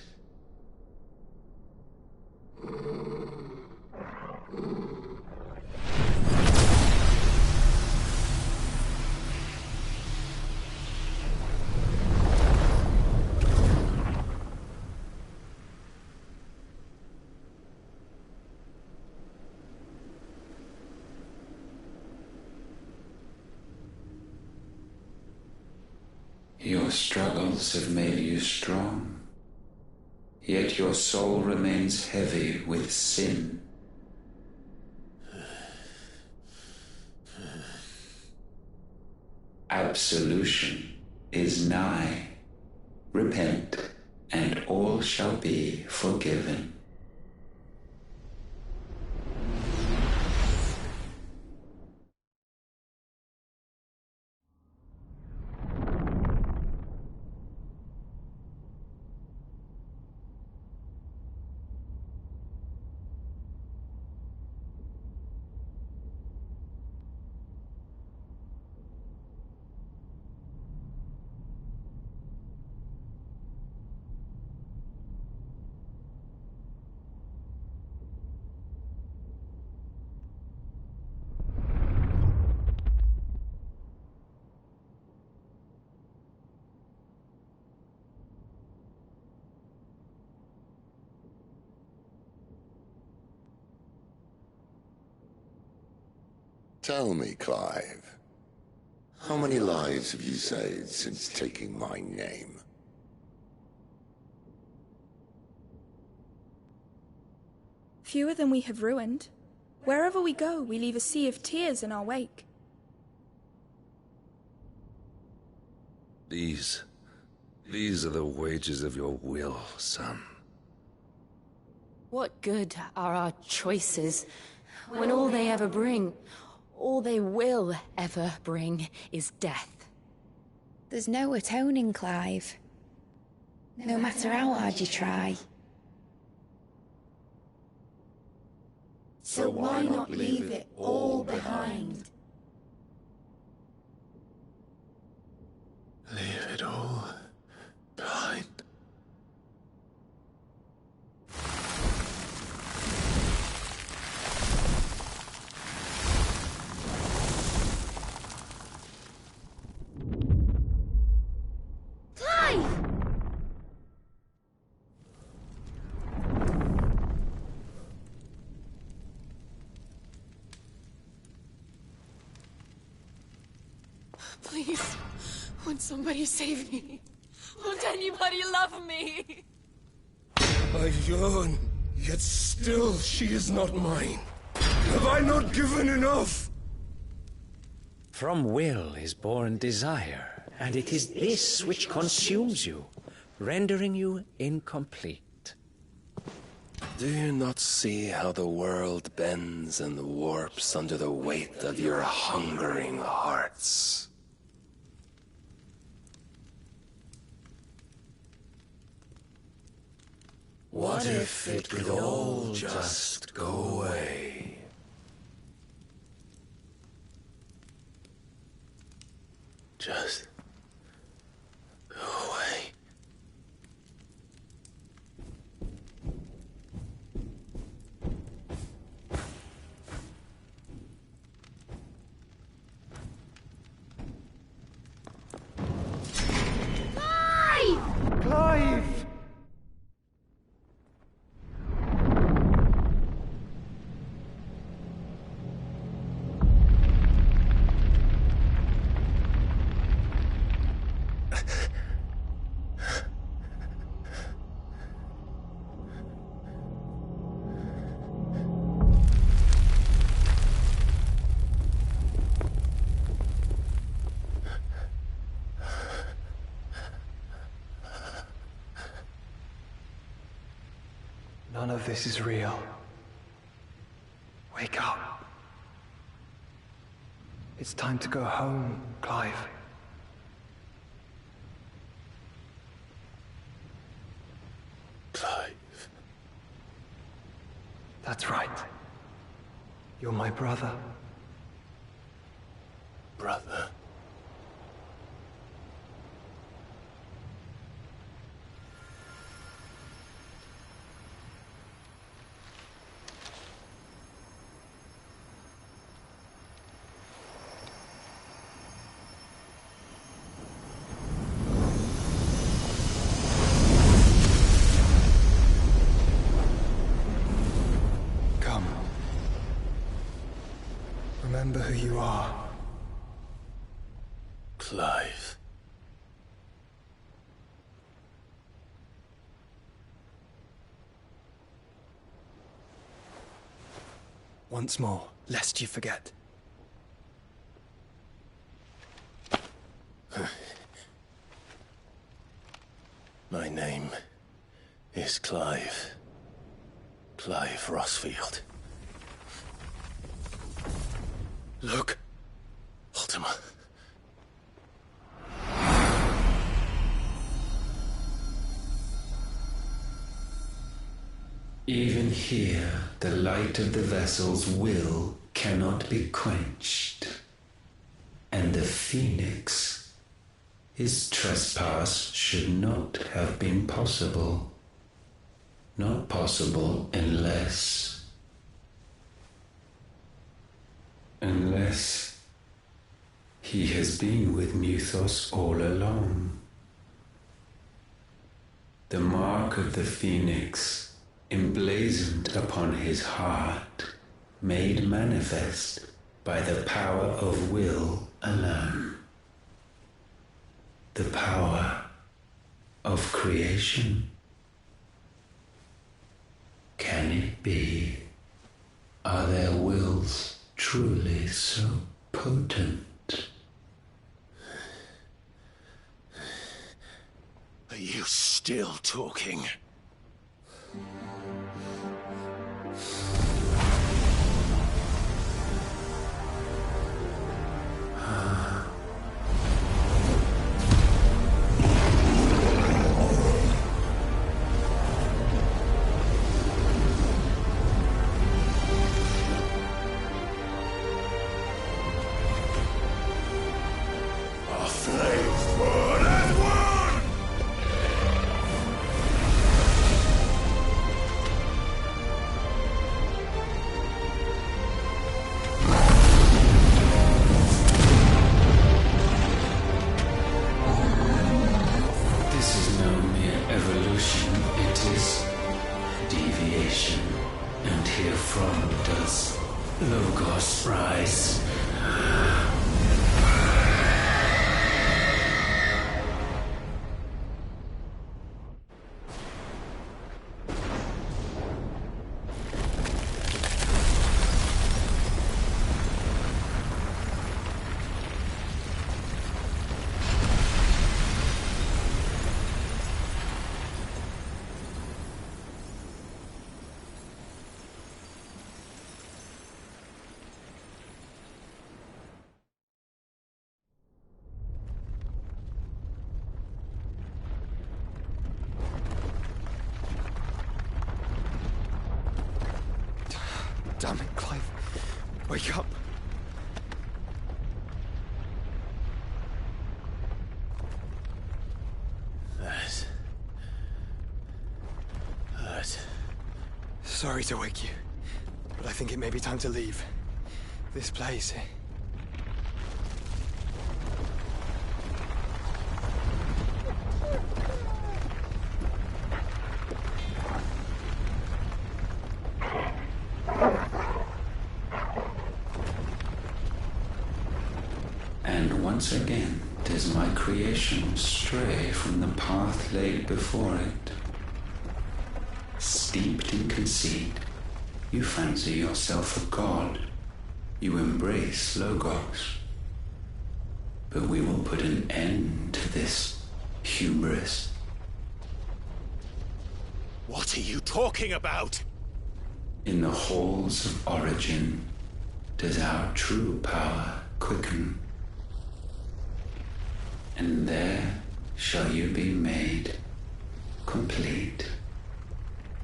Your struggles have made you strong, yet your soul remains heavy with sin. Absolution is nigh. Repent, and all shall be forgiven. Tell me, Clive, how many lives have you saved since taking my name? Fewer than we have ruined. Wherever we go, we leave a sea of tears in our wake. These are the wages of your will, son. What good are our choices when all they ever bring, all they will ever bring, is death? There's no atoning, Clive. No matter how hard you try. So why not leave it all behind? Leave it all behind. Please, won't somebody save me? Won't anybody love me? I yearn, yet still she is not mine. Have I not given enough? From will is born desire, and it is this which consumes you, rendering you incomplete. Do you not see how the world bends and warps under the weight of your hungering hearts? What if it could all just go away? Just go away. Clive! None of this is real. Wake up. It's time to go home, Clive. Clive. That's right. You're my brother. Brother. remember who you are. Clive. Once more, lest you forget. My name is Clive. Clive Rossfield. Look, Ultima. Even here, the light of the vessel's will cannot be quenched. And the Phoenix, his trespass should not have been possible. Not possible unless he has been with Muthos all along. The mark of the Phoenix, emblazoned upon his heart, made manifest by the power of will alone. The power of creation. Can it be? Are their wills truly so potent? Are you still talking? Damn it, Clive. Wake up. That hurt. Sorry to wake you, but I think it may be time to leave. This place. Once again does my creation stray from the path laid before it. Steeped in conceit, you fancy yourself a god. You embrace Logos. But we will put an end to this hubris. What are you talking about? In the halls of origin does our true power quicken. And there shall you be made complete.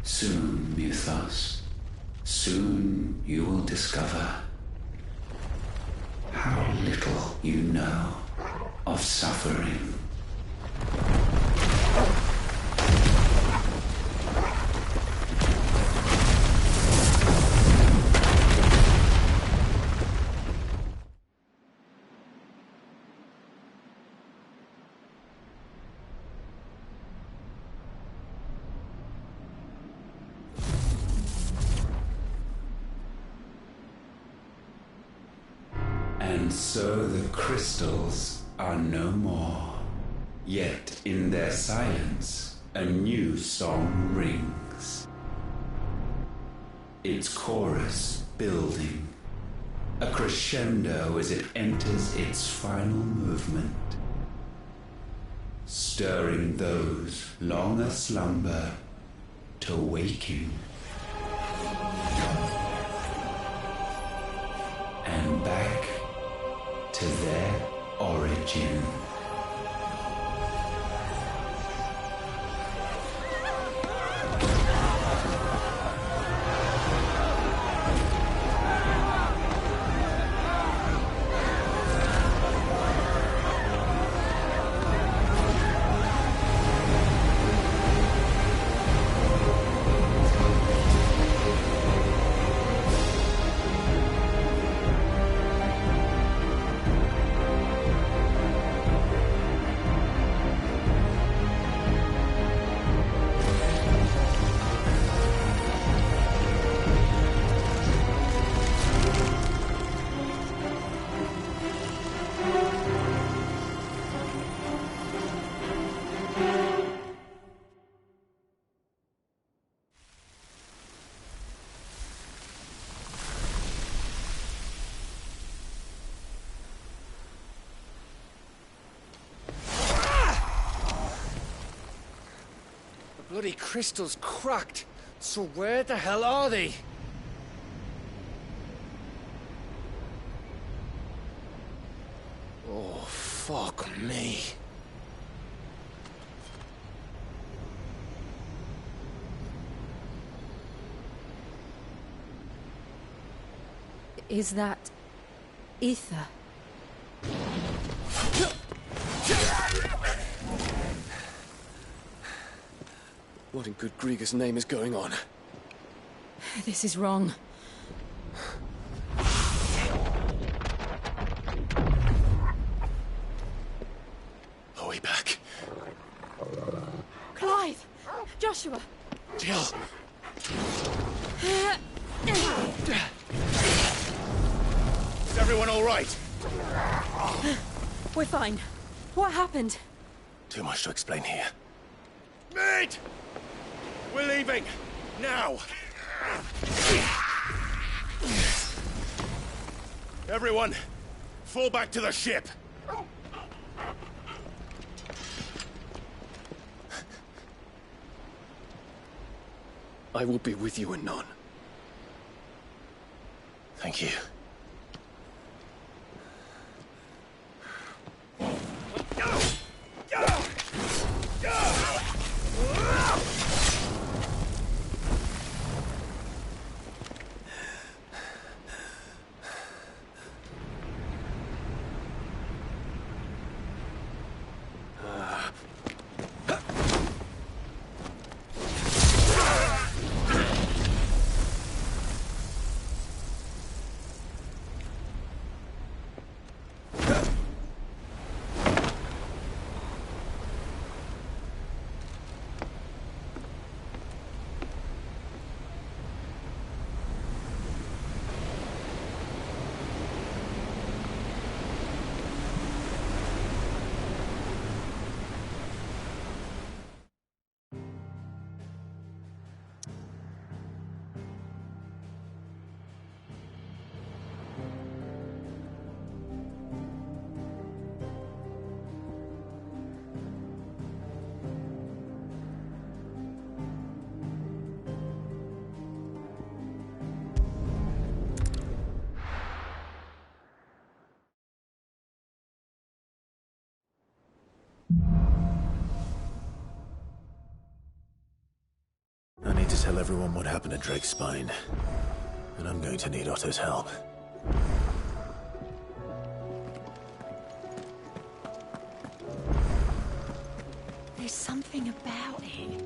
Soon, Muthos, soon you will discover how little you know of suffering. And so the crystals are no more. Yet in their silence, a new song rings. Its chorus building, a crescendo as it enters its final movement, stirring those long aslumber to waking. And back to their origin. Bloody crystal's cracked. So where the hell are they? Oh, fuck me. Is that ether? What in good Grieger's name is going on? This is wrong. Are we back? Clive! Joshua! Jill! Is everyone all right? We're fine. What happened? Too much to explain here. Mate! We're leaving! Now! Everyone, fall back to the ship! I will be with you anon. Thank you. I need to tell everyone what happened at Drake's Spine. And I'm going to need Otto's help. There's something about it.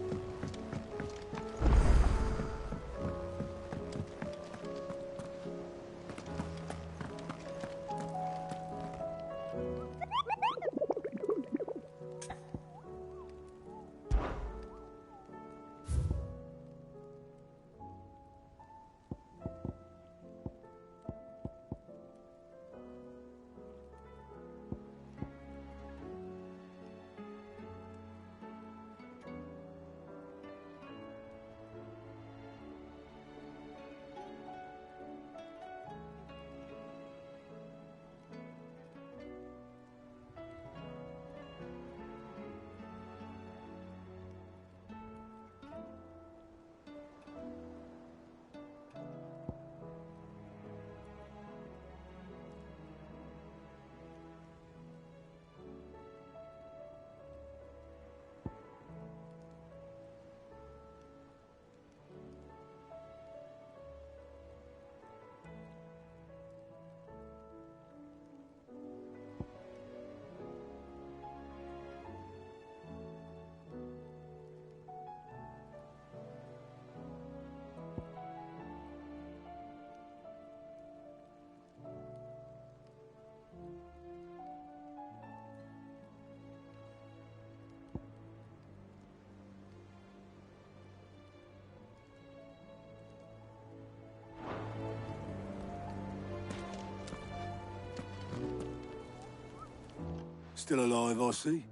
Still alive, I see.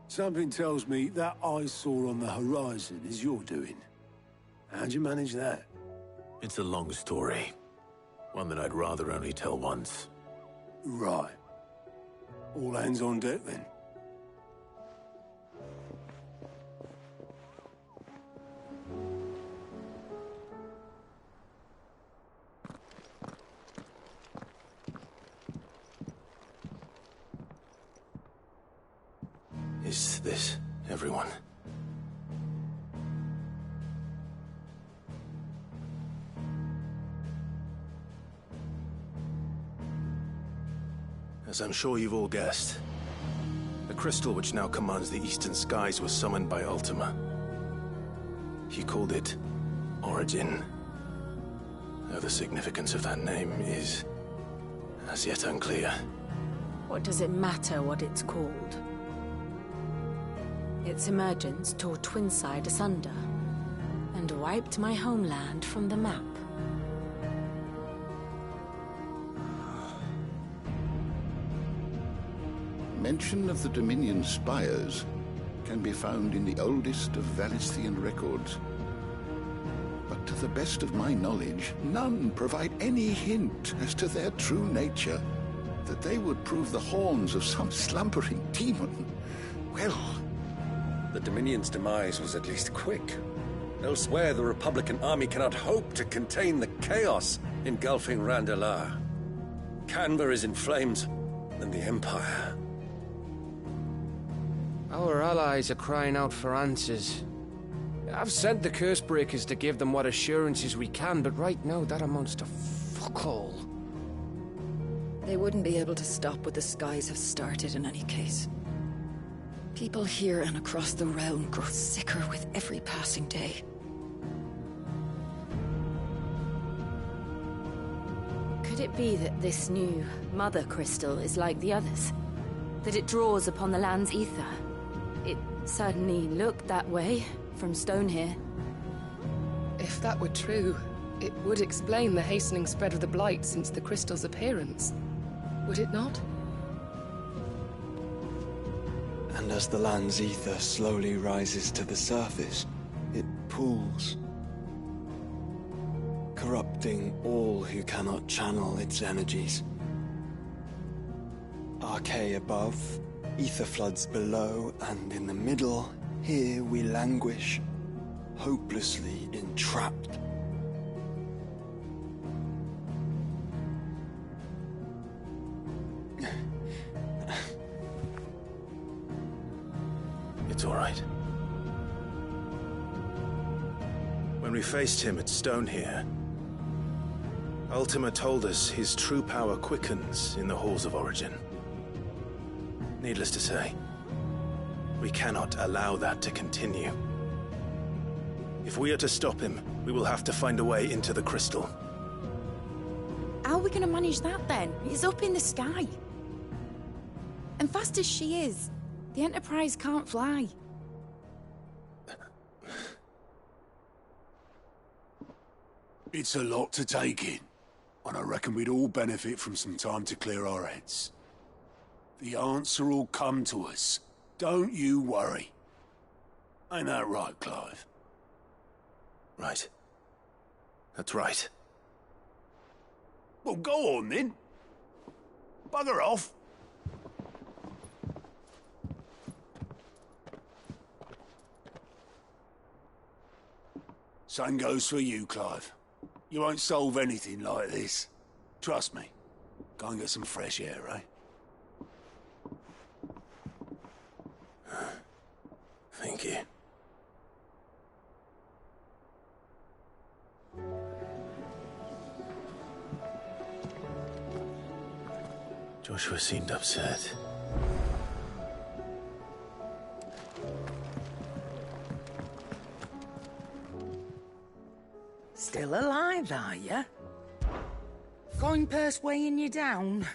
Something tells me that eyesore on the horizon is your doing. How'd you manage that? It's a long story. One that I'd rather only tell once. Right. All hands on deck, then. Is this everyone? As I'm sure you've all guessed, the crystal which now commands the eastern skies was summoned by Ultima. He called it Origin. Though the significance of that name is as yet unclear. What does it matter what it's called? Its emergence tore Twinside asunder and wiped my homeland from the map. Mention of the Dominion spires can be found in the oldest of Valisthian records. But to the best of my knowledge, none provide any hint as to their true nature. That they would prove the horns of some slumbering demon. Well... The Dominion's demise was at least quick. Elsewhere, the Republican army cannot hope to contain the chaos engulfing Randalar. Canberra is in flames, and the Empire... Our allies are crying out for answers. I've sent the Cursebreakers to give them what assurances we can, but right now that amounts to fuck all. They wouldn't be able to stop what the skies have started in any case. People here and across the realm grow sicker with every passing day. Could it be that this new Mother Crystal is like the others? That it draws upon the land's ether? It certainly looked that way from stone here. If that were true, it would explain the hastening spread of the Blight since the crystal's appearance. Would it not? And as the land's ether slowly rises to the surface, it pools, corrupting all who cannot channel its energies. Archay above, ether floods below, and in the middle, here we languish, hopelessly entrapped. It's all right. When we faced him at Stone here, Ultima told us his true power quickens in the halls of Origin. Needless to say, we cannot allow that to continue. If we are to stop him, we will have to find a way into the crystal. How are we going to manage that then? It's up in the sky. And fast as she is, the Enterprise can't fly. It's a lot to take in, and I reckon we'd all benefit from some time to clear our heads. The answer will come to us. Don't you worry. Ain't that right, Clive? Right. That's right. Well, go on then. Bugger off. Same goes for you, Clive. You won't solve anything like this. Trust me. Go and get some fresh air, eh? Thank you. Joshua seemed upset. Still alive, are you? Coin purse weighing you down?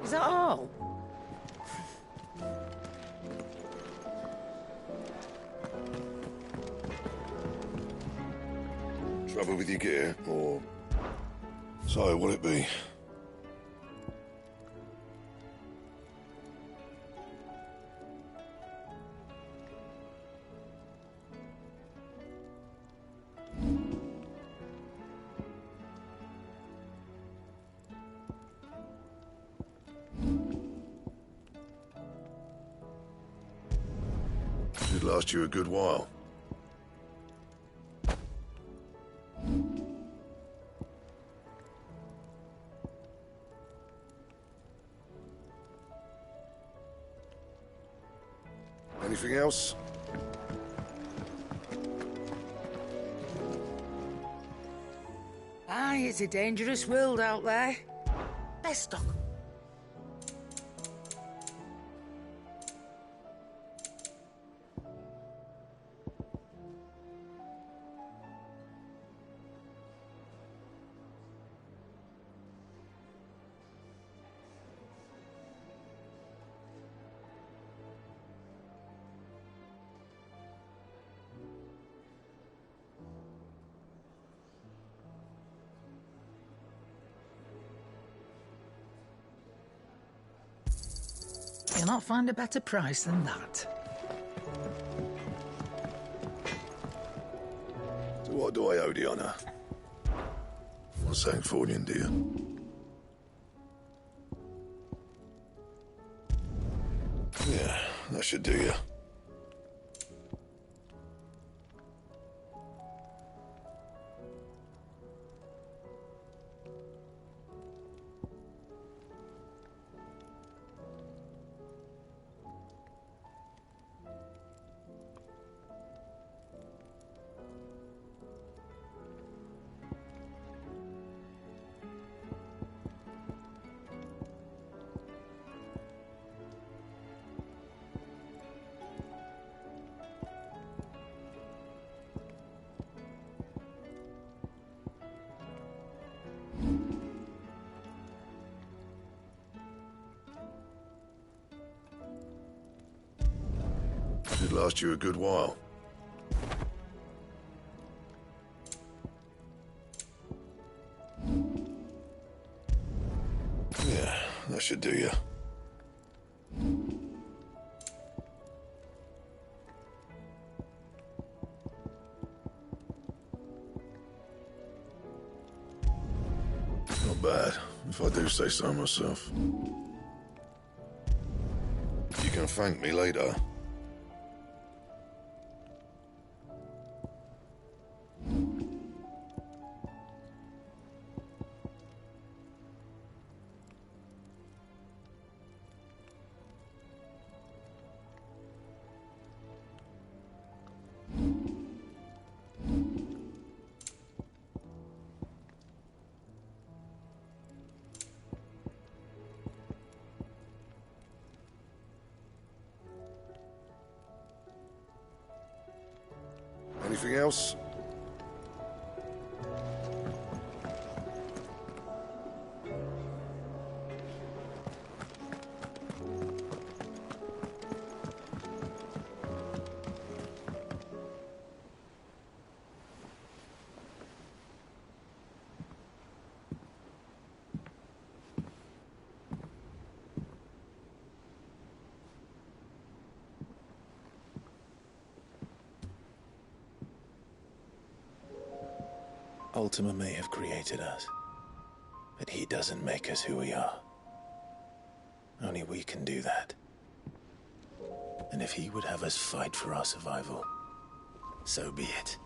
Is that all? Trouble with your gear, or... So, what'll it be? Should last you a good while. Anything else? Aye, it's a dangerous world out there. Best of. You'll not find a better price than that. So what do I owe the honour? What's saying Fornian, dear? Yeah, that should do you. Should last you a good while. Yeah, that should do you. Not bad, if I do say so myself. You can thank me later. Anything else? Ultima may have created us, but he doesn't make us who we are. Only we can do that. And if he would have us fight for our survival, so be it.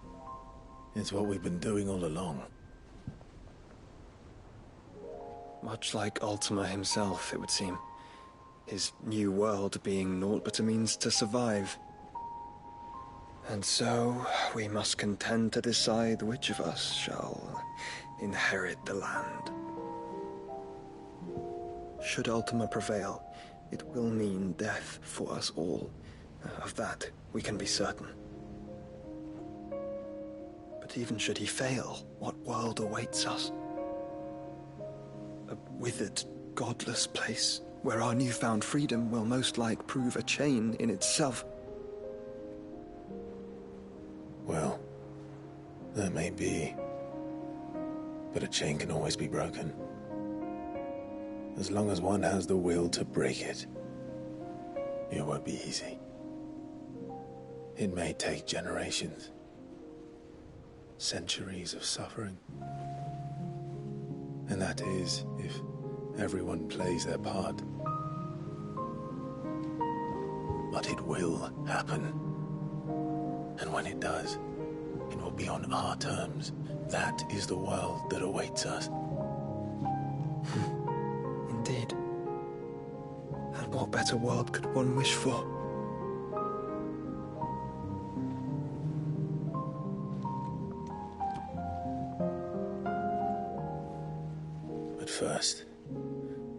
It's what we've been doing all along. Much like Ultima himself, it would seem. His new world being naught but a means to survive. And so, we must contend to decide which of us shall inherit the land. Should Ultima prevail, it will mean death for us all. Of that, we can be certain. But even should he fail, what world awaits us? A withered, godless place, where our newfound freedom will most like prove a chain in itself. Well, that may be. But a chain can always be broken. As long as one has the will to break it. It won't be easy. It may take generations. Centuries of suffering. And that is if everyone plays their part. But it will happen. And when it does, it will be on our terms. That is the world that awaits us. Indeed. And what better world could one wish for? But first,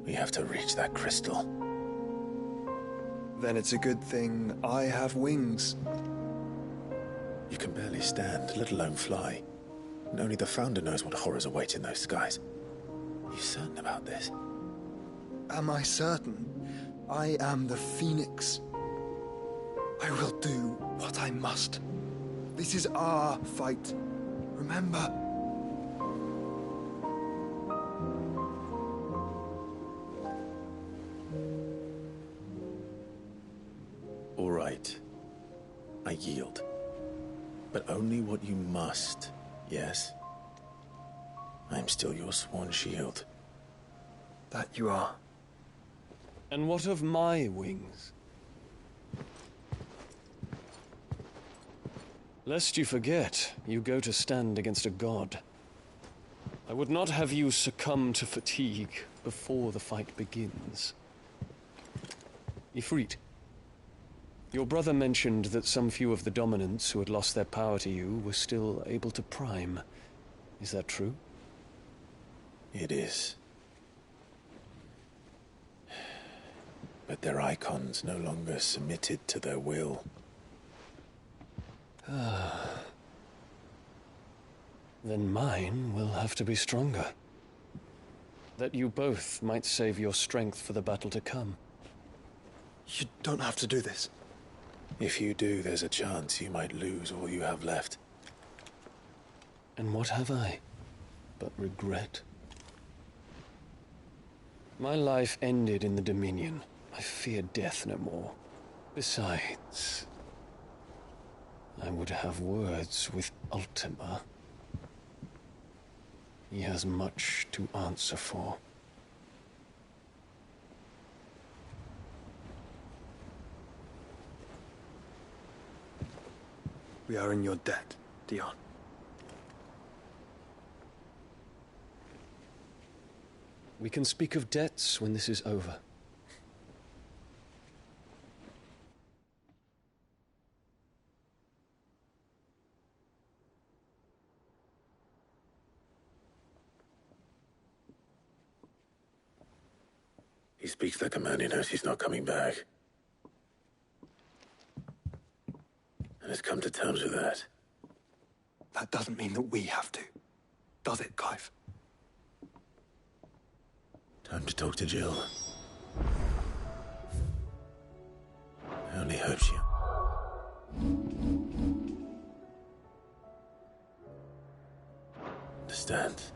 we have to reach that crystal. Then it's a good thing I have wings. You can barely stand, let alone fly. And only the Founder knows what horrors await in those skies. Are you certain about this? Am I certain? I am the Phoenix. I will do what I must. This is our fight. Remember? All right. I yield. But only what you must, yes? I'm still your sworn shield. That you are. And what of my wings? Lest you forget, you go to stand against a god. I would not have you succumb to fatigue before the fight begins. Ifrit, your brother mentioned that some few of the dominants who had lost their power to you were still able to prime. Is that true? It is. But their icons no longer submitted to their will. Then mine will have to be stronger. That you both might save your strength for the battle to come. You don't have to do this. If you do, there's a chance you might lose all you have left. And what have I but regret? My life ended in the Dominion. I fear death no more. Besides, I would have words with Ultima. He has much to answer for. We are in your debt, Dion. We can speak of debts when this is over. He speaks like a man who knows he's not coming back. And has come to terms with that. That doesn't mean that we have to. Does it, Clive? Time to talk to Jill. I only hope she... understands.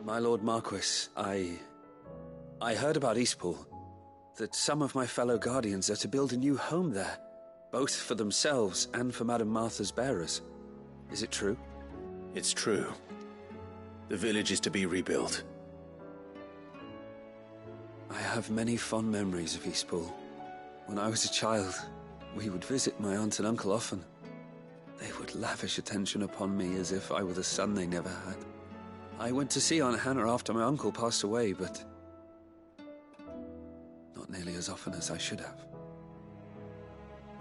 My Lord Marquis, I heard about Eastpool. That some of my fellow Guardians are to build a new home there, both for themselves and for Madame Martha's bearers. Is it true? It's true. The village is to be rebuilt. I have many fond memories of Eastpool. When I was a child, we would visit my aunt and uncle often. They would lavish attention upon me as if I were the son they never had. I went to see Aunt Hannah after my uncle passed away, but not nearly as often as I should have.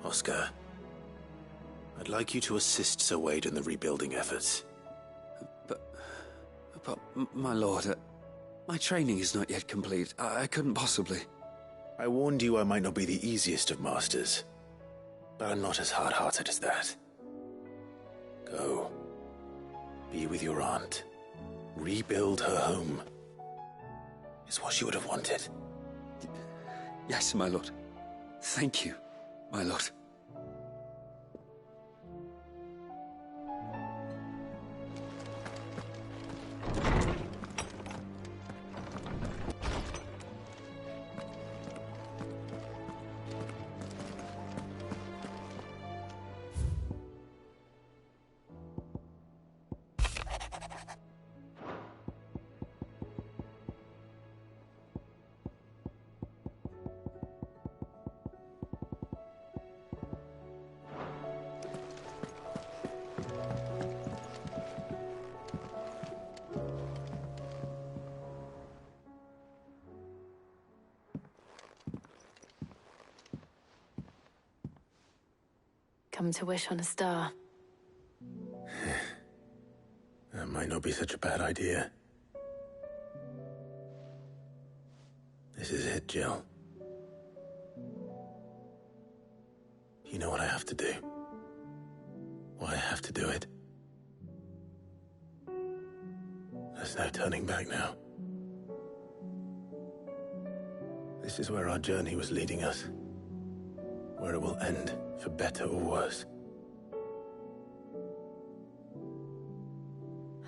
Oscar, I'd like you to assist Sir Wade in the rebuilding efforts. But my lord, my training is not yet complete. I couldn't possibly. I warned you I might not be the easiest of masters, but I'm not as hard-hearted as that. Go. Be with your aunt. rebuild her home is what she would have wanted. Yes, my lord. Thank you, my lord. Come to wish on a star. That might not be such a bad idea. This is it, Jill. You know what I have to do. Why I have to do it. There's no turning back now. This is where our journey was leading us. Where it will end, for better or worse.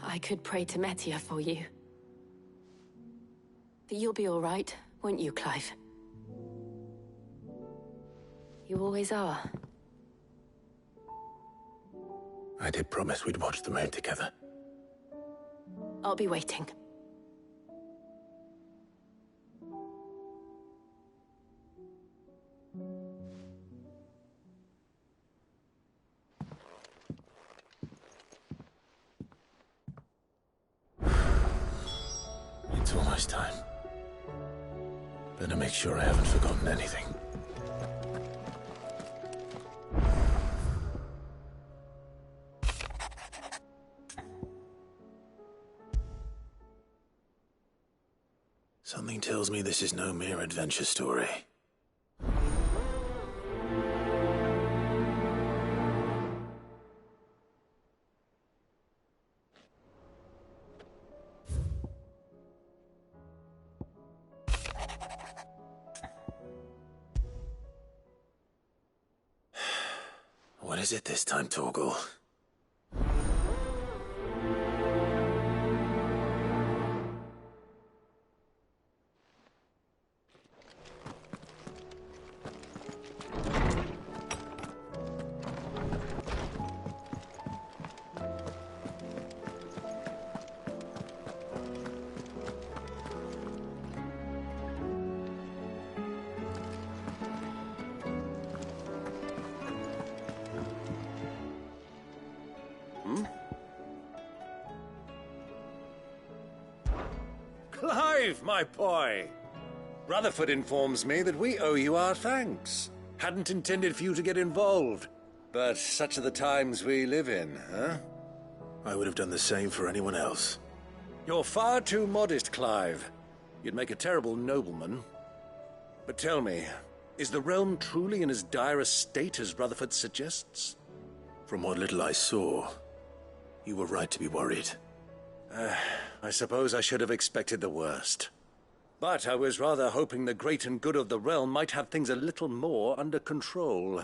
I could pray to Metia for you. But you'll be all right, won't you, Clive? You always are. I did promise we'd watch the moon together. I'll be waiting. It's almost time. Better make sure I haven't forgotten anything. Something tells me this is no mere adventure story. What is it this time, Torgal? Clive, my boy! Brotherhood informs me that we owe you our thanks. Hadn't intended for you to get involved, but such are the times we live in, huh? I would have done the same for anyone else. You're far too modest, Clive. You'd make a terrible nobleman. But tell me, is the realm truly in as dire a state as Rutherford suggests? From what little I saw, you were right to be worried. I suppose I should have expected the worst. But I was rather hoping the great and good of the realm might have things a little more under control.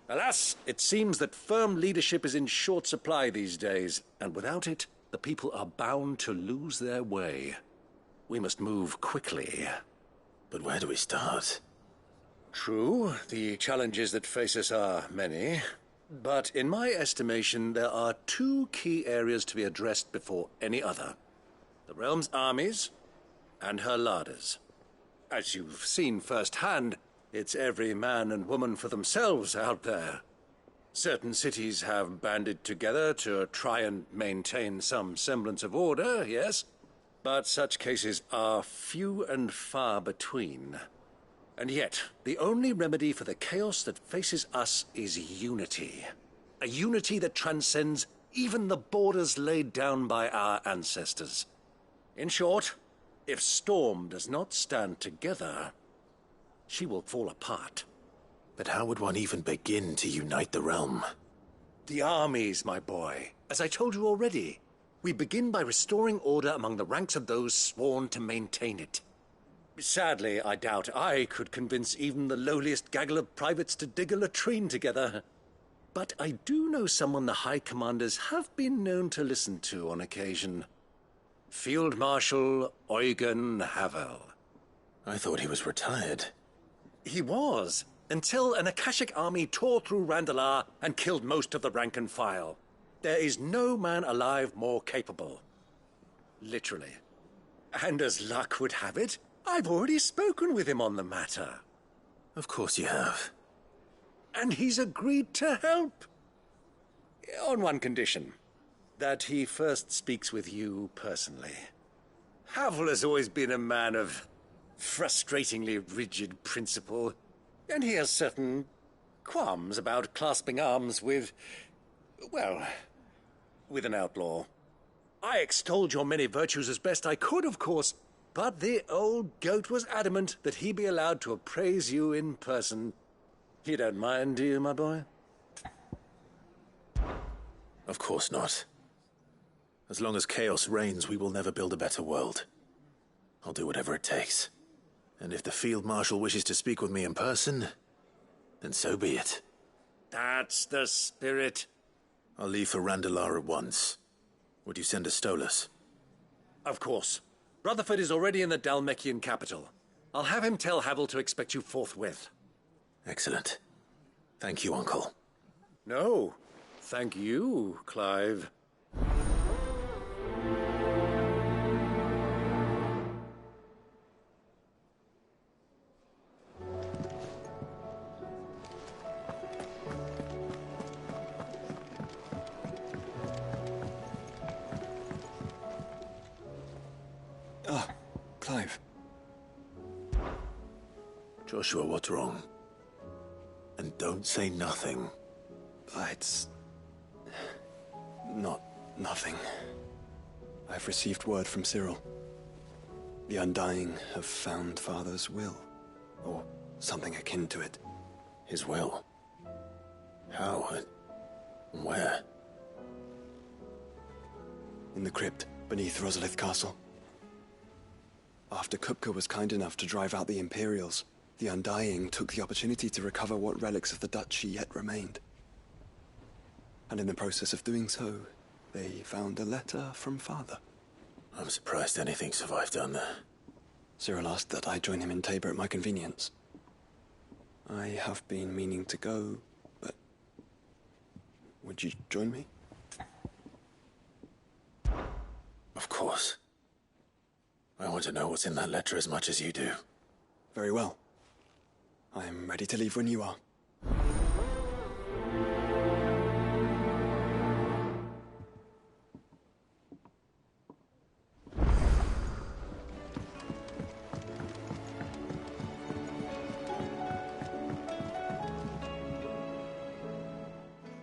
Alas, it seems that firm leadership is in short supply these days, and without it, the people are bound to lose their way. We must move quickly. But where do we start? True, the challenges that face us are many. But in my estimation, there are two key areas to be addressed before any other. The realm's armies and her larders. As you've seen firsthand, it's every man and woman for themselves out there. Certain cities have banded together to try and maintain some semblance of order, yes, but such cases are few and far between. And yet, the only remedy for the chaos that faces us is unity. A unity that transcends even the borders laid down by our ancestors. In short, if Storm does not stand together, she will fall apart. But how would one even begin to unite the realm? The armies, my boy. As I told you already, we begin by restoring order among the ranks of those sworn to maintain it. Sadly, I doubt I could convince even the lowliest gaggle of privates to dig a latrine together. But I do know someone the High Commanders have been known to listen to on occasion. Field Marshal Eugen Havel. I thought he was retired. He was, until an Akashic army tore through Randalar and killed most of the rank and file. There is no man alive more capable. Literally. And as luck would have it, I've already spoken with him on the matter. Of course you have. And he's agreed to help. On one condition. That he first speaks with you personally. Havel has always been a man of frustratingly rigid principle, and he has certain qualms about clasping arms with, well, with an outlaw. I extolled your many virtues as best I could, of course, but the old goat was adamant that he be allowed to appraise you in person. You don't mind, do you, my boy? Of course not. As long as chaos reigns, we will never build a better world. I'll do whatever it takes. And if the Field Marshal wishes to speak with me in person, then so be it. That's the spirit. I'll leave for Randalar at once. Would you send a Stolas? Of course. Brotherhood is already in the Dalmekian capital. I'll have him tell Havel to expect you forthwith. Excellent. Thank you, Uncle. No, thank you, Clive. Ah, Clive. Joshua, what's wrong? And don't say nothing. It's not nothing. I've received word from Cyril. The Undying have found Father's will, or something akin to it. His will? How? Where? In the crypt beneath Rosalith Castle. After Kupka was kind enough to drive out the Imperials, the Undying took the opportunity to recover what relics of the Duchy yet remained. And in the process of doing so, they found a letter from Father. I'm surprised anything survived down there. Cyril asked that I join him in Tabor at my convenience. I have been meaning to go, but... would you join me? Of course. I want to know what's in that letter as much as you do. Very well. I am ready to leave when you are.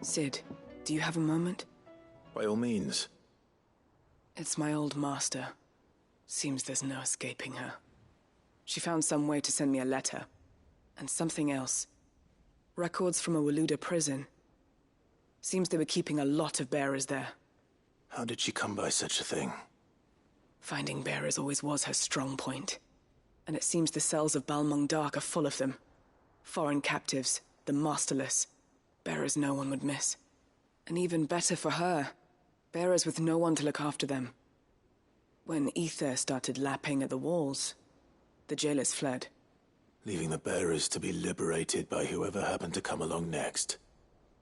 Sid, do you have a moment? By all means. It's my old master. Seems there's no escaping her. She found some way to send me a letter. And something else. Records from a Waluda prison. Seems they were keeping a lot of bearers there. How did she come by such a thing? Finding bearers always was her strong point. And it seems the cells of Balmung Dark are full of them. Foreign captives, the masterless. Bearers no one would miss. And even better for her, bearers with no one to look after them. When ether started lapping at the walls, the jailers fled. Leaving the bearers to be liberated by whoever happened to come along next.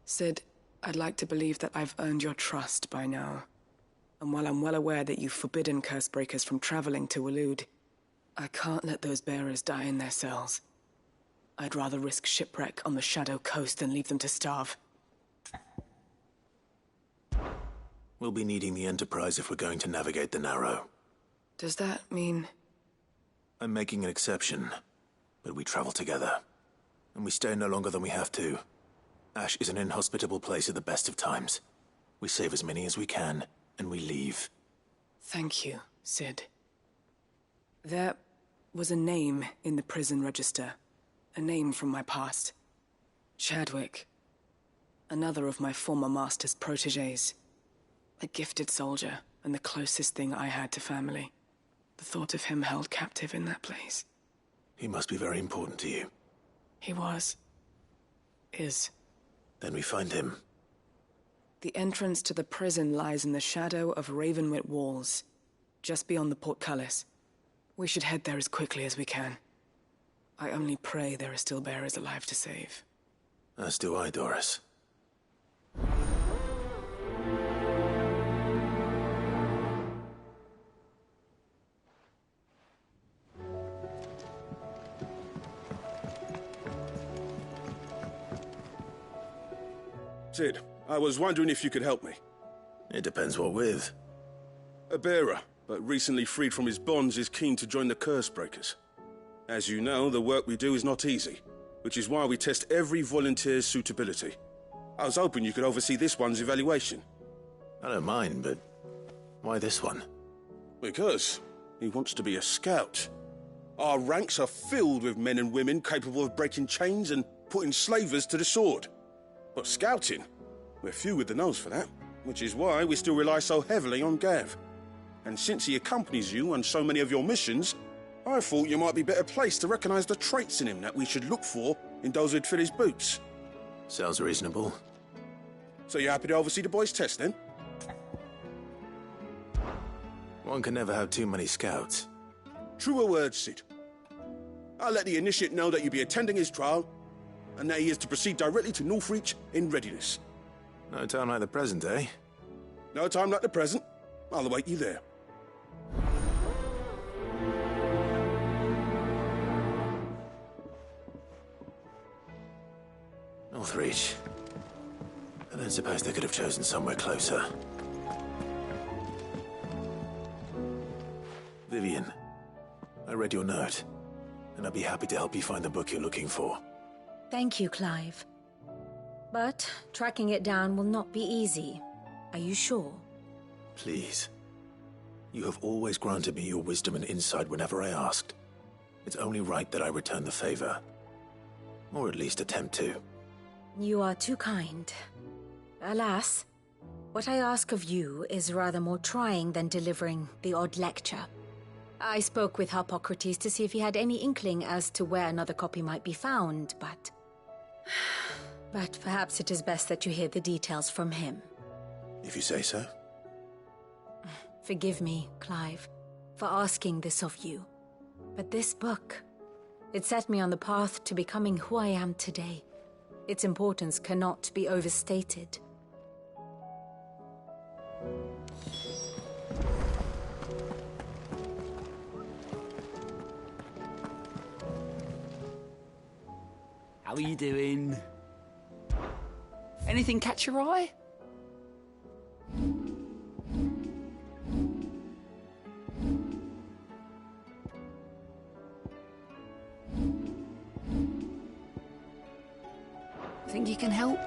Sid, I'd like to believe that I've earned your trust by now. And while I'm well aware that you've forbidden Cursebreakers from traveling to Waloed, I can't let those bearers die in their cells. I'd rather risk shipwreck on the Shadow Coast than leave them to starve. We'll be needing the Enterprise if we're going to navigate the Narrow. Does that mean... I'm making an exception, but we travel together. And we stay no longer than we have to. Ash is an inhospitable place at the best of times. We save as many as we can, and we leave. Thank you, Sid. There was a name in the prison register. A name from my past. Chadwick. Another of my former master's protégés. A gifted soldier. and the closest thing I had to family. The thought of him held captive in that place. He must be very important to you. He was. Is. Then we find him. The entrance to the prison lies in the shadow of Ravenwit walls, just beyond the portcullis. We should head there as quickly as we can. I only pray there are still bearers alive to save. As do I, Doris. Sid, I was wondering if you could help me. It depends what with. A bearer, but recently freed from his bonds, is keen to join the Curse Breakers. As you know, the work we do is not easy, which is why we test every volunteer's suitability. I was hoping you could oversee this one's evaluation. I don't mind, but why this one? Because he wants to be a scout. Our ranks are filled with men and women capable of breaking chains and putting slavers to the sword. But scouting, we're few with the nose for that, which is why we still rely so heavily on Gav. And since he accompanies you on so many of your missions, I thought you might be better placed to recognize the traits in him that we should look for in those who'd fill his boots. Sounds reasonable. So you're happy to oversee the boys' test, then? One can never have too many scouts. Truer words, Sid. I'll let the initiate know that you'll be attending his trial, and that he is to proceed directly to Northreach in readiness. No time like the present, eh? No time like the present. I'll await you there. Northreach. I don't suppose they could have chosen somewhere closer. Vivian, I read your note, and I'd be happy to help you find the book you're looking for. Thank you, Clive. But tracking it down will not be easy. Are you sure? Please. You have always granted me your wisdom and insight whenever I asked. It's only right that I return the favor. Or at least attempt to. You are too kind. Alas, what I ask of you is rather more trying than delivering the odd lecture. I spoke with Harpocrates to see if he had any inkling as to where another copy might be found, but perhaps it is best that you hear the details from him. If you say so. Forgive me, Clive, for asking this of you. But this book, it set me on the path to becoming who I am today. Its importance cannot be overstated. How are you doing? Anything catch your eye? Think you can help?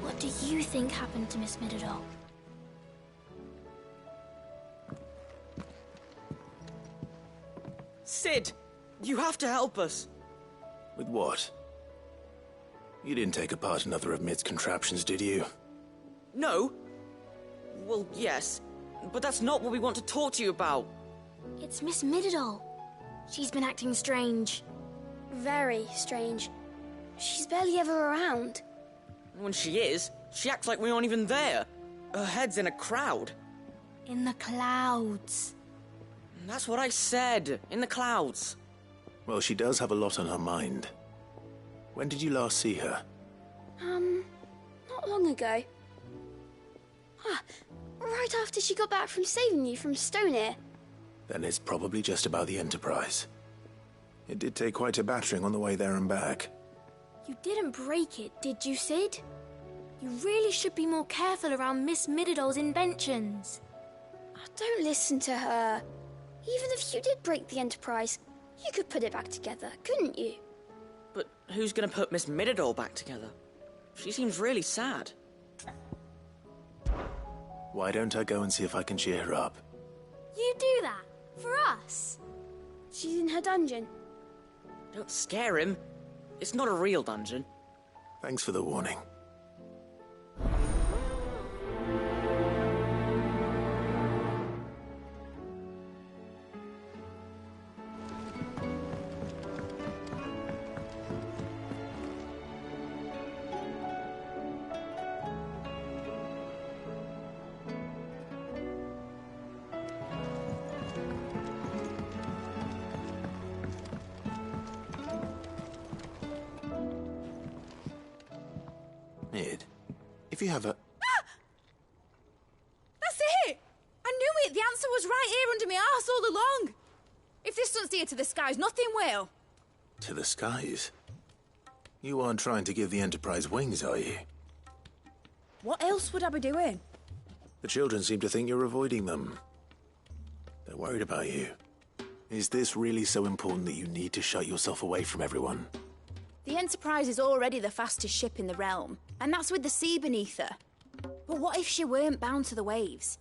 What do you think happened to Miss Midadol? Sid! You have to help us! With what? You didn't take apart another of Mid's contraptions, did you? No. Well, yes. But that's not what we want to talk to you about. It's Miss Midadol. She's been acting strange. Very strange. She's barely ever around. When she is, she acts like we aren't even there. Her head's in a crowd. In the clouds. That's what I said. In the clouds. Well, she does have a lot on her mind. When did you last see her? Not long ago. Right after she got back from saving you from Stoneir. Then it's probably just about the Enterprise. It did take quite a battering on the way there and back. You didn't break it, did you, Sid? You really should be more careful around Miss Midadol's inventions. Don't listen to her. Even if you did break the Enterprise, you could put it back together, couldn't you? But who's gonna put Miss Midadol back together? She seems really sad. Why don't I go and see if I can cheer her up? You do that? For us? She's in her dungeon. Don't scare him. It's not a real dungeon. Thanks for the warning. Nid, if you have a... That's it! I knew it! The answer was right here under my arse all along! If this doesn't steer to the skies, nothing will! To the skies? You aren't trying to give the Enterprise wings, are you? What else would I be doing? The children seem to think you're avoiding them. They're worried about you. Is this really so important that you need to shut yourself away from everyone? The Enterprise is already the fastest ship in the realm, and that's with the sea beneath her. But what if she weren't bound to the waves?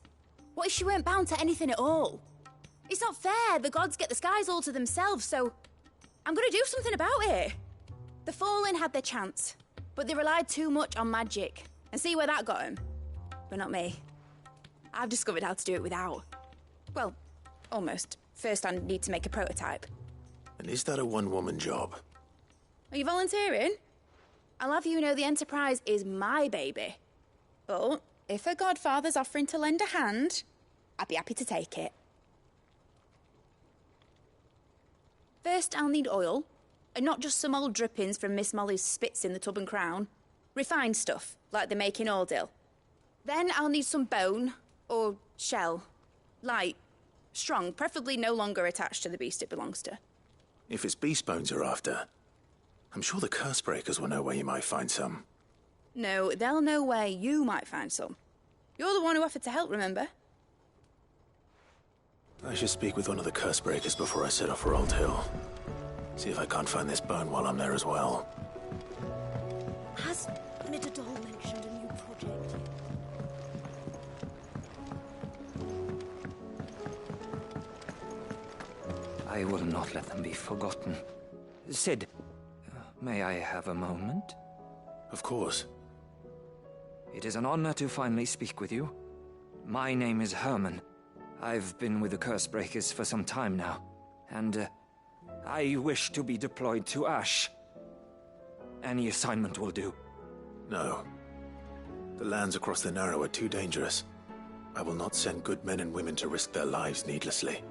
What if she weren't bound to anything at all? It's not fair. The gods get the skies all to themselves, so I'm gonna do something about it. The Fallen had their chance, but they relied too much on magic. And see where that got them? But not me. I've discovered how to do it without. Well, almost. First, I need to make a prototype. And is that a one-woman job? Are you volunteering? I'll have you know the Enterprise is my baby. But if a godfather's offering to lend a hand, I'd be happy to take it. First, I'll need oil, and not just some old drippings from Miss Molly's spits in the Tub and Crown. Refined stuff, like they make in Ordil. Then I'll need some bone, or shell. Light, strong, preferably no longer attached to the beast it belongs to. If it's beast bones you're after, I'm sure the Cursebreakers will know where you might find some. No, they'll know where you might find some. You're the one who offered to help, remember? I should speak with one of the Cursebreakers before I set off for Old Hill. See if I can't find this bone while I'm there as well. Has Midadol mentioned a new project yet? I will not let them be forgotten. Sid, may I have a moment? Of course. It is an honor to finally speak with you. My name is Herman. I've been with the Cursebreakers for some time now, and I wish to be deployed to Ash. Any assignment will do. No. The lands across the Narrow are too dangerous. I will not send good men and women to risk their lives needlessly.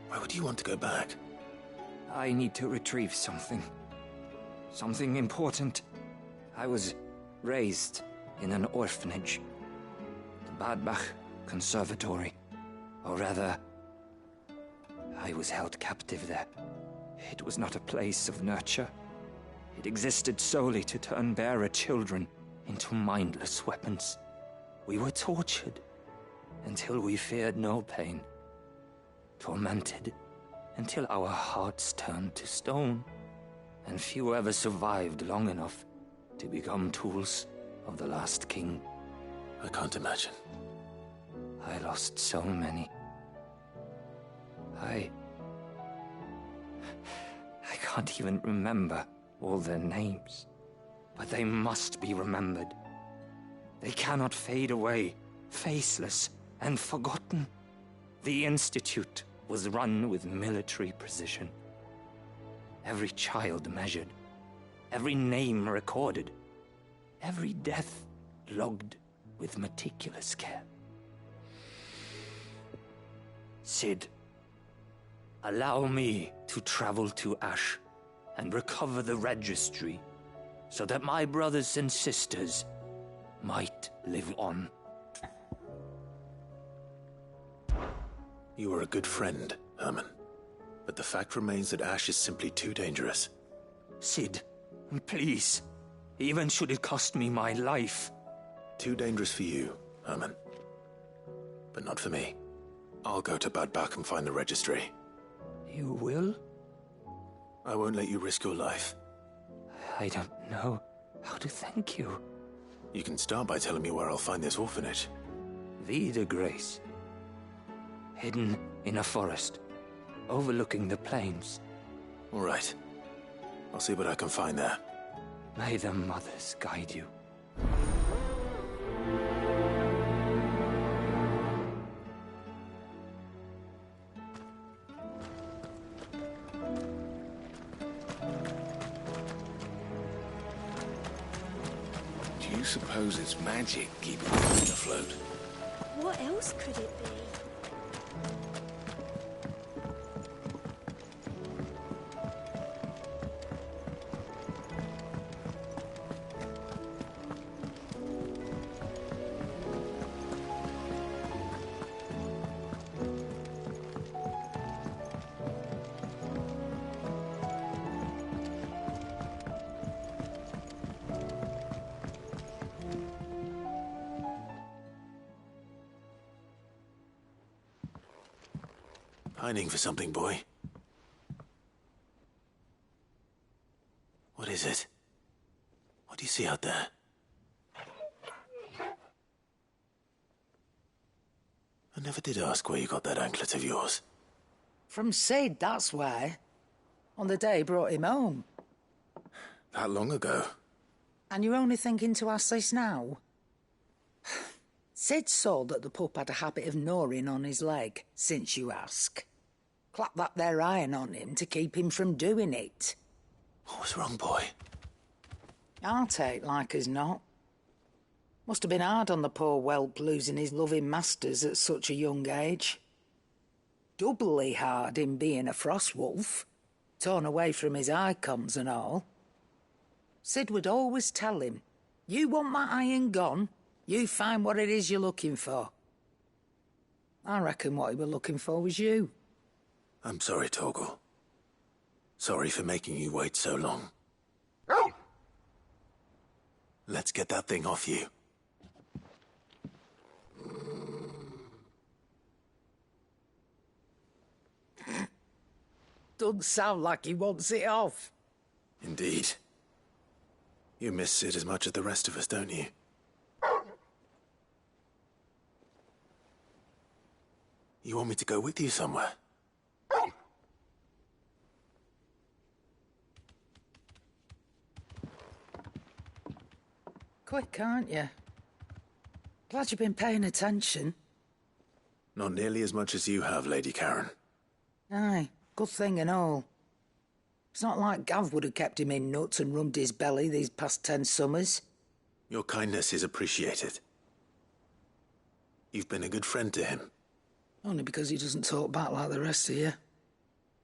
Why would you want to go back? I need to retrieve something. Something important. I was raised in an orphanage. The Badbach Conservatory. Or rather, I was held captive there. It was not a place of nurture. It existed solely to turn bearer children into mindless weapons. We were tortured until we feared no pain. Tormented until our hearts turned to stone. And few ever survived long enough to become tools of the last king. I can't imagine. I lost so many. I can't even remember all their names. But they must be remembered. They cannot fade away, faceless and forgotten. The Institute was run with military precision. Every child measured, every name recorded, every death logged with meticulous care. Sid, allow me to travel to Ash and recover the registry so that my brothers and sisters might live on. You are a good friend, Herman. But the fact remains that Ash is simply too dangerous. Sid, please. Even should it cost me my life. Too dangerous for you, Herman. But not for me. I'll go to Badbach and find the registry. You will? I won't let you risk your life. I don't know how to thank you. You can start by telling me where I'll find this orphanage. Vie de Grace. Hidden in a forest, overlooking the plains. All right. I'll see what I can find there. May the mothers guide you. Do you suppose it's magic keeping the island afloat? What else could it be? Pining for something, boy. What is it? What do you see out there? I never did ask where you got that anklet of yours. From Sid, that's why. On the day he brought him home. That long ago? And you're only thinking to ask this now? Sid saw that the pup had a habit of gnawing on his leg, since you ask. Clap that there iron on him to keep him from doing it. What was wrong, boy? I'll take like as not. Must have been hard on the poor whelp losing his loving masters at such a young age. Doubly hard in being a frost wolf, torn away from his icons and all. Sid would always tell him, you want that iron gone, you find what it is you're looking for. I reckon what he was looking for was you. I'm sorry, Torgal. Sorry for making you wait so long. Let's get that thing off you. Doesn't sound like he wants it off. Indeed. You miss Sid as much as the rest of us, don't you? You want me to go with you somewhere? Quick, aren't you? Glad you've been paying attention. Not nearly as much as you have, Lady Karen. Aye, good thing and all. It's not like Gav would have kept him in nuts and rubbed his belly these past 10 summers. Your kindness is appreciated. You've been a good friend to him. Only because he doesn't talk back like the rest of you.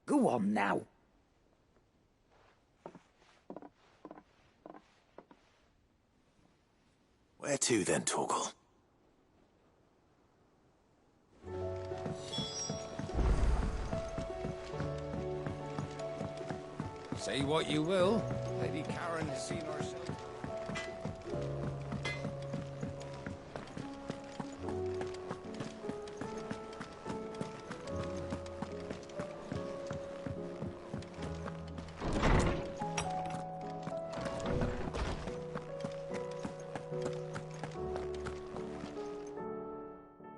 Go on now. Where to then, Torgal? Say what you will, Lady Karen has seen herself.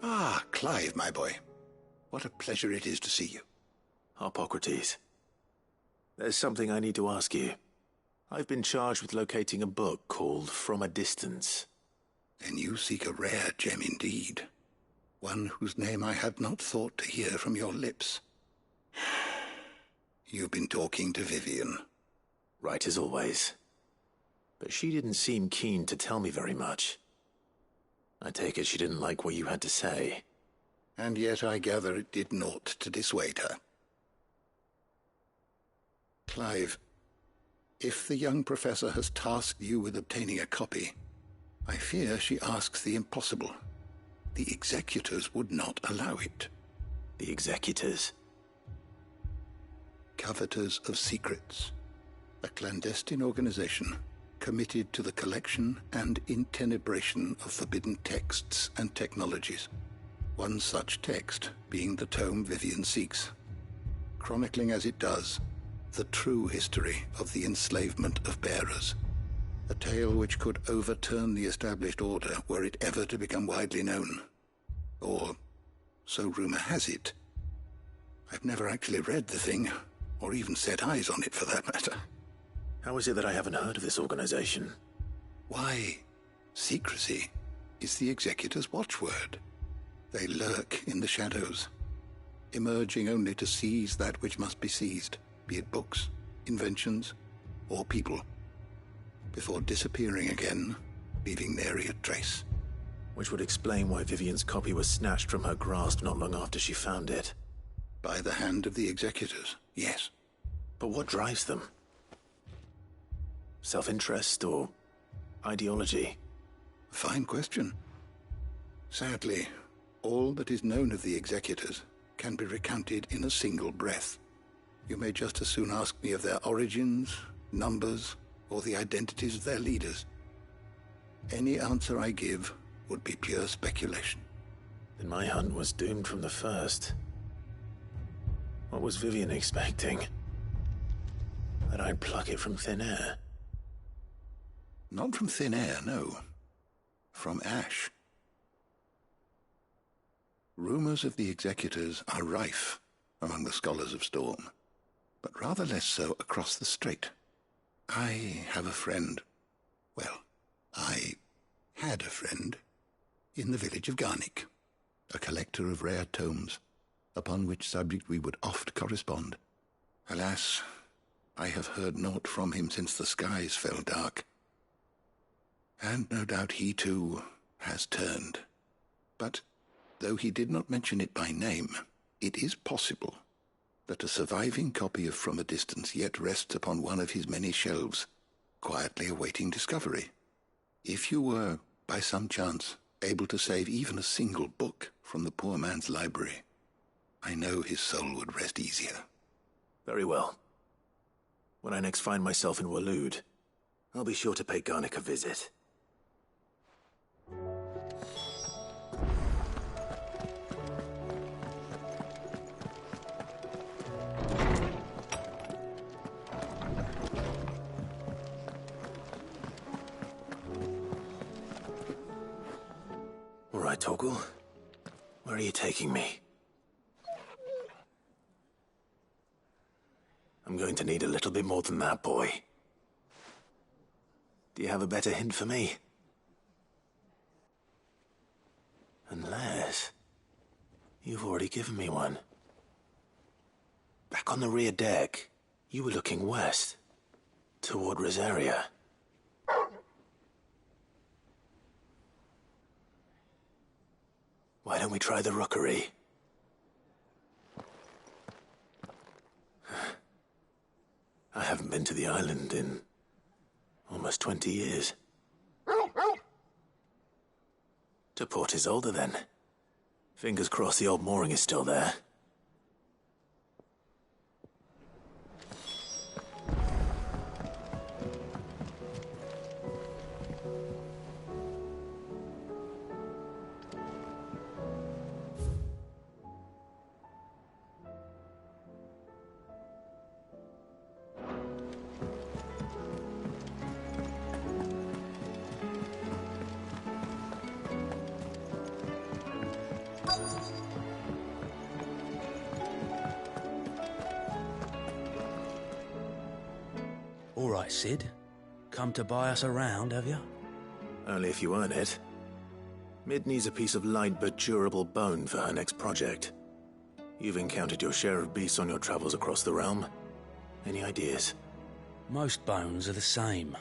Ah, Clive, my boy. What a pleasure it is to see you. Harpocrates. There's something I need to ask you. I've been charged with locating a book called From a Distance. Then you seek a rare gem indeed. One whose name I had not thought to hear from your lips. You've been talking to Vivian. Right as always. But she didn't seem keen to tell me very much. I take it she didn't like what you had to say. And yet I gather it did naught to dissuade her. Clive, if the young professor has tasked you with obtaining a copy, I fear she asks the impossible. The executors would not allow it. The executors? Coveters of Secrets. A clandestine organization committed to the collection and intenebration of forbidden texts and technologies. One such text being the tome Vivian seeks, chronicling as it does the true history of the enslavement of bearers. A tale which could overturn the established order were it ever to become widely known. Or so rumor has it. I've never actually read the thing, or even set eyes on it for that matter. How is it that I haven't heard of this organization? Why, secrecy is the Executor's watchword. They lurk in the shadows, emerging only to seize that which must be seized, be it books, inventions, or people, before disappearing again, leaving nary a trace. Which would explain why Vivian's copy was snatched from her grasp not long after she found it. By the hand of the Executors, yes. But what drives them? Self-interest or ideology? Fine question. Sadly, all that is known of the Executors can be recounted in a single breath. You may just as soon ask me of their origins, numbers, or the identities of their leaders. Any answer I give would be pure speculation. Then my hunt was doomed from the first. What was Vivian expecting? That I'd pluck it from thin air? Not from thin air, no. From ash. Rumors of the Executors are rife among the scholars of Storm, but rather less so across the strait. I have a friend. Well, I had a friend in the village of Garnick, a collector of rare tomes, upon which subject we would oft correspond. Alas, I have heard naught from him since the skies fell dark. And no doubt he too has turned. But though he did not mention it by name, it is possible that a surviving copy of From a Distance yet rests upon one of his many shelves, quietly awaiting discovery. If you were, by some chance, able to save even a single book from the poor man's library, I know his soul would rest easier. Very well. When I next find myself in Waloed, I'll be sure to pay Garnick a visit. All right, Torgal. Where are you taking me? I'm going to need a little bit more than that, boy. Do you have a better hint for me? Unless you've already given me one. Back on the rear deck, you were looking west, toward Rosaria. Why don't we try the rookery? I haven't been to the island in almost 20 years. To Port Isolde, then. Fingers crossed the old mooring is still there. All right, Sid. Come to buy us around, have you? Only if you earn it. Mid needs a piece of light but durable bone for her next project. You've encountered your share of beasts on your travels across the realm. Any ideas? Most bones are the same.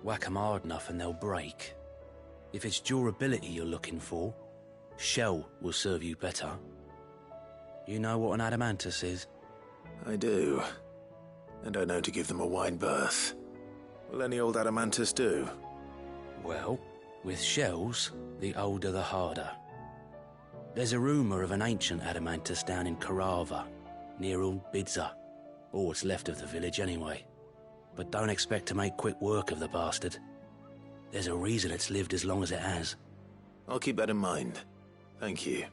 Whack 'em hard enough and they'll break. If it's durability you're looking for, shell will serve you better. You know what an adamantus is? I do. And I know to give them a wide berth. Will any old adamantus do? Well, with shells, the older the harder. There's a rumour of an ancient adamantus down in Carava, near Old Bidza, or what's left of the village anyway. But don't expect to make quick work of the bastard. There's a reason it's lived as long as it has. I'll keep that in mind. Thank you.